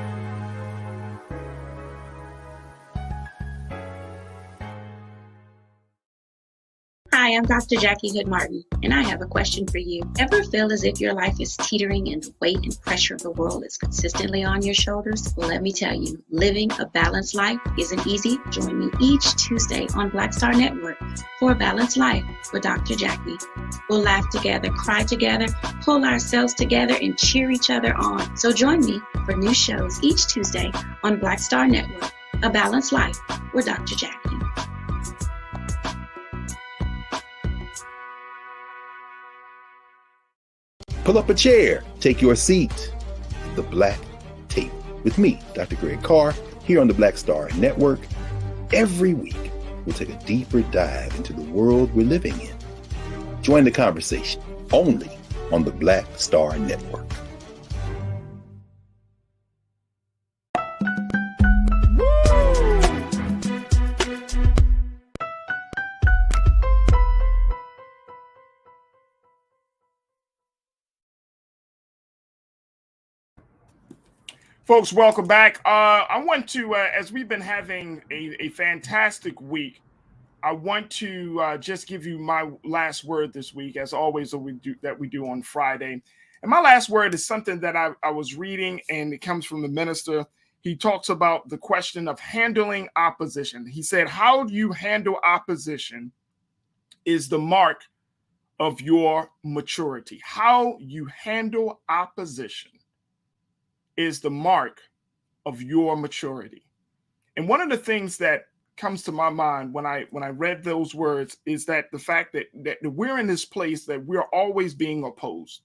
Hi, I'm Dr. Jackie Hood Martin, and I have a question for you. Ever feel as if your life is teetering and the weight and pressure of the world is consistently on your shoulders? Well, let me tell you, living a balanced life isn't easy. Join me each Tuesday on Black Star Network for a Balanced Life with Dr. Jackie. We'll laugh together, cry together, pull ourselves together, and cheer each other on. So join me for new shows each Tuesday on Black Star Network, A Balanced Life with Dr. Jackie.
Pull up a chair, take your seat. The Black Tape with me, Dr. Greg Carr, here on the Black Star Network. Every week, we'll take a deeper dive into the world we're living in. Join the conversation only on the Black Star Network.
Folks, welcome back. I want to, as we've been having a fantastic week, I want to just give you my last word this week, as always we do on Friday. And my last word is something that I was reading, and it comes from the minister. He talks about the question of handling opposition. He said, how do you handle opposition is the mark of your maturity. How you handle opposition is the mark of your maturity. And one of the things that comes to my mind when I read those words is that the fact that we're in this place that we're always being opposed.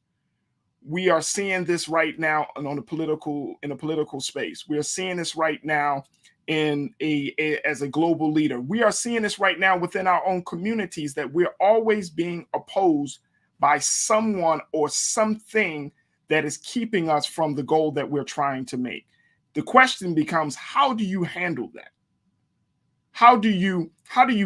We are seeing this right now in a political space. We are seeing this right now as a global leader. We are seeing this right now within our own communities, that we're always being opposed by someone or something that is keeping us from the goal that we're trying to make. The question becomes, how do you handle that? How do you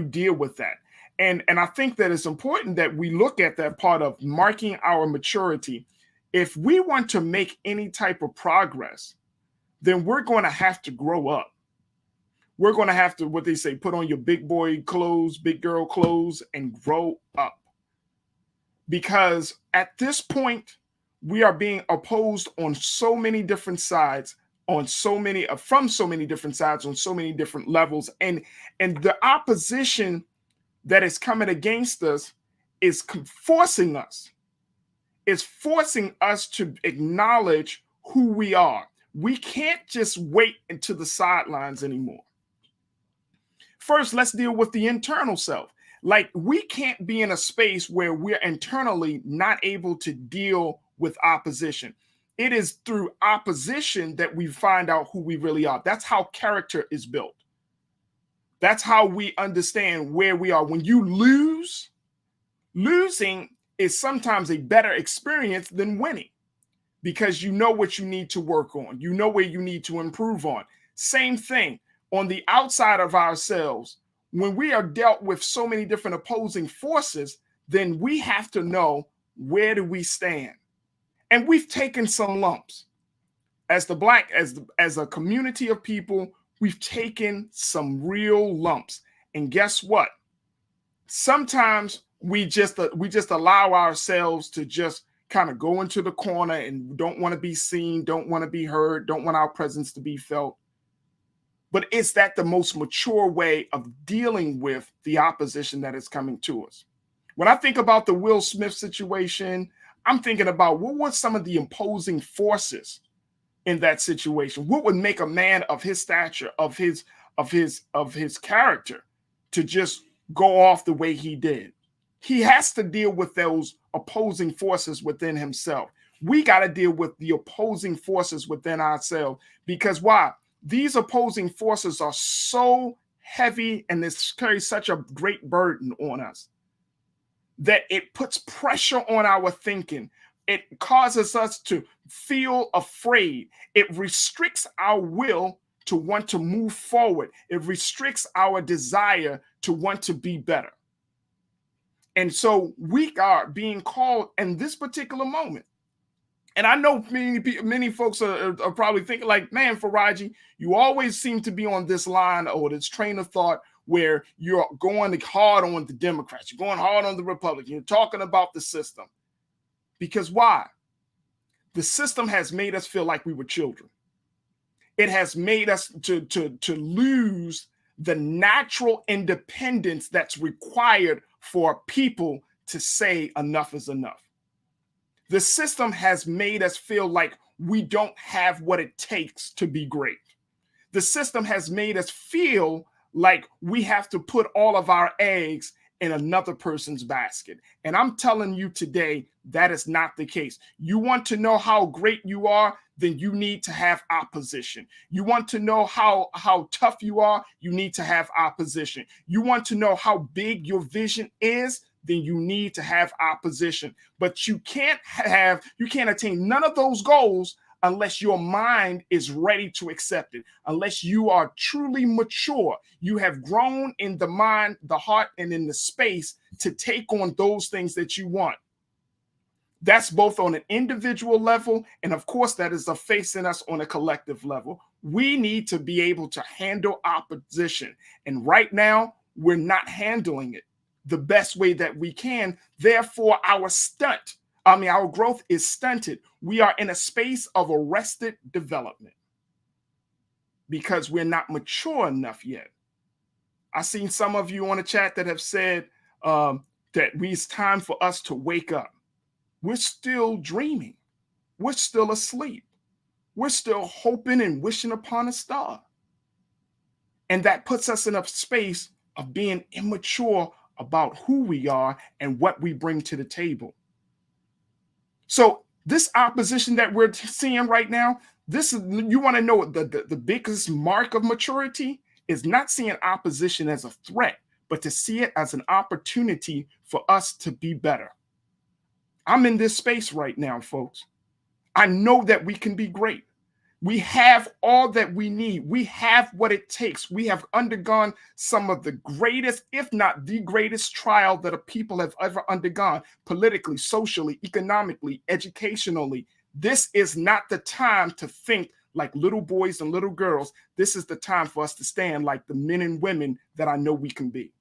deal with that? And I think that it's important that we look at that part of marking our maturity. If we want to make any type of progress, then we're going to have to grow up. We're going to have to, what they say, put on your big boy clothes, big girl clothes, and grow up. Because at this point, we are being opposed on so many different sides, from so many different sides, on so many different levels. And the opposition that is coming against us is forcing us to acknowledge who we are. We can't just wait into the sidelines anymore. First, let's deal with the internal self. Like, we can't be in a space where we're internally not able to deal with opposition. It is through opposition that we find out who we really are. That's how character is built. That's how we understand where we are. When you losing is sometimes a better experience than winning, because you know what you need to work on. You know where you need to improve on. Same thing on the outside of ourselves. When we are dealt with so many different opposing forces, then we have to know, where do we stand? And we've taken some lumps. As a community of people, we've taken some real lumps. And guess what? Sometimes we just allow ourselves to just kind of go into the corner and don't want to be seen, don't want to be heard, don't want our presence to be felt. But is that the most mature way of dealing with the opposition that is coming to us? When I think about the Will Smith situation, I'm thinking about, what were some of the imposing forces in that situation? What would make a man of his stature, of his character, to just go off the way he did? He has to deal with those opposing forces within himself. We got to deal with the opposing forces within ourselves, because why? These opposing forces are so heavy and they carry such a great burden on us that it puts pressure on our thinking. It causes us to feel afraid. It restricts our will to want to move forward. It restricts our desire to want to be better. And so we are being called in this particular moment. And I know many folks are probably thinking like, man, Farajii, you always seem to be on this line or this train of thought where you're going hard on the Democrats, you're going hard on the Republicans, you're talking about the system. Because why? The system has made us feel like we were children. It has made us to lose the natural independence that's required for people to say enough is enough. The system has made us feel like we don't have what it takes to be great. The system has made us feel like we have to put all of our eggs in another person's basket. And I'm telling you today, that is not the case. You want to know how great you are, then you need to have opposition. You want to know how tough you are, you need to have opposition. You want to know how big your vision is, then you need to have opposition. But you can't attain none of those goals unless your mind is ready to accept it, unless you are truly mature. You have grown in the mind, the heart, and in the space to take on those things that you want. That's both on an individual level, and of course, that is facing us on a collective level. We need to be able to handle opposition. And right now, we're not handling it the best way that we can. Therefore, our growth is stunted. We are in a space of arrested development because we're not mature enough yet. I've seen some of you on the chat that have said that it's time for us to wake up. We're still dreaming. We're still asleep. We're still hoping and wishing upon a star. And that puts us in a space of being immature about who we are and what we bring to the table. So this opposition that we're seeing right now, you want to know the biggest mark of maturity is not seeing opposition as a threat, but to see it as an opportunity for us to be better. I'm in this space right now, folks. I know that we can be great. We have all that we need. We have what it takes. We have undergone some of the greatest, if not the greatest trial that a people have ever undergone, politically, socially, economically, educationally. This is not the time to think like little boys and little girls. This is the time for us to stand like the men and women that I know we can be.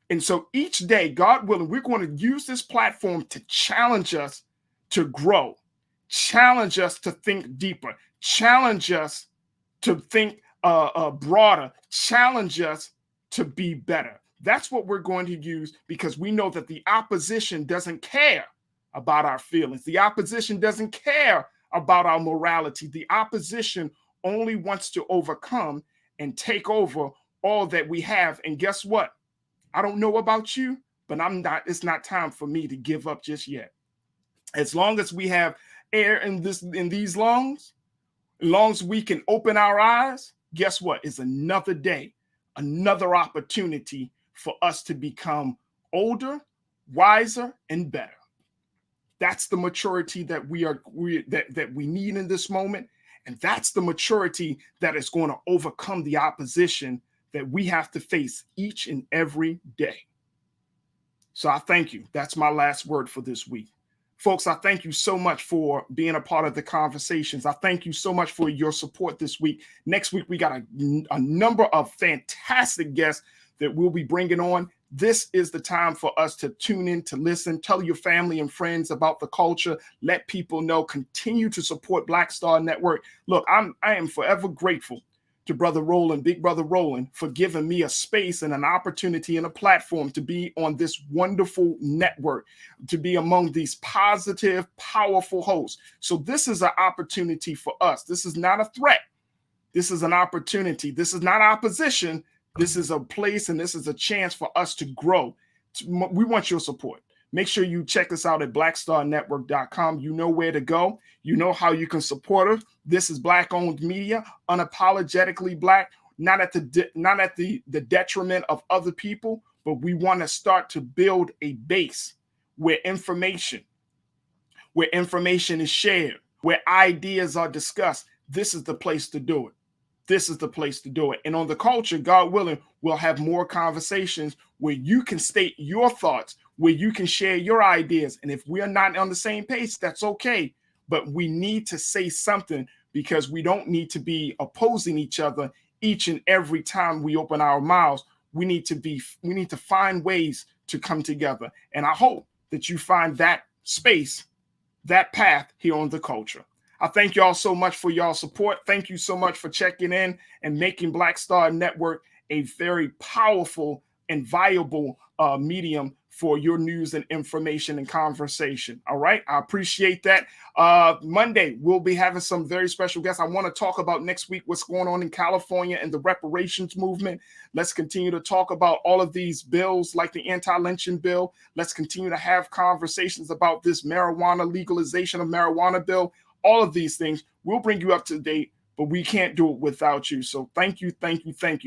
And so each day, God willing, we're going to use this platform to challenge us to grow, challenge us to think deeper, challenge us to think broader, challenge us to be better. That's what we're going to use, because we know that the opposition doesn't care about our feelings. The opposition doesn't care about our morality. The opposition only wants to overcome and take over all that we have. And guess what? I don't know about you, but it's not time for me to give up just yet. As long as we have air in these lungs, as long as we can open our eyes, guess what? It's another day, another opportunity for us to become older, wiser, and better. That's the maturity that we need in this moment. And that's the maturity that is going to overcome the opposition that we have to face each and every day. So I thank you. That's my last word for this week. Folks, I thank you so much for being a part of the conversations. I thank you so much for your support this week. Next week, we got a number of fantastic guests that we'll be bringing on. This is the time for us to tune in, to listen, tell your family and friends about the culture, let people know, continue to support Black Star Network. Look, I am forever grateful to Brother Roland, Big Brother Roland, for giving me a space and an opportunity and a platform to be on this wonderful network, to be among these positive, powerful hosts. So this is an opportunity for us. This is not a threat. This is an opportunity. This is not opposition. This is a place and this is a chance for us to grow. We want your support. Make sure you check us out at blackstarnetwork.com. You know where to go. You know how you can support us. This is Black-owned media, unapologetically Black, not at the detriment of other people, but we want to start to build a base where information is shared, where ideas are discussed. This is the place to do it. This is the place to do it. And on the culture, God willing, we'll have more conversations where you can state your thoughts, where you can share your ideas. And if we're not on the same page, that's okay. But we need to say something, because we don't need to be opposing each other each and every time we open our mouths. We need to find ways to come together. And I hope that you find that space, that path here on The Culture. I thank y'all so much for y'all support. Thank you so much for checking in and making Black Star Network a very powerful and viable medium for your news and information and conversation. All right. I appreciate that. Monday, we'll be having some very special guests. I want to talk about next week what's going on in California and the reparations movement. Let's continue to talk about all of these bills like the anti-lynching bill. Let's continue to have conversations about this marijuana legalization of marijuana bill. All of these things will bring you up to date, but we can't do it without you. So thank you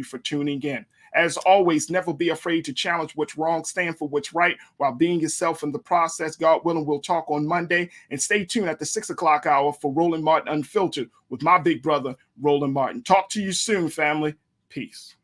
for tuning in. As always, never be afraid to challenge what's wrong, stand for what's right while being yourself in the process. God willing, we'll talk on Monday. And stay tuned at the 6 o'clock hour for Roland Martin Unfiltered with my big brother, Roland Martin. Talk to you soon, family. Peace.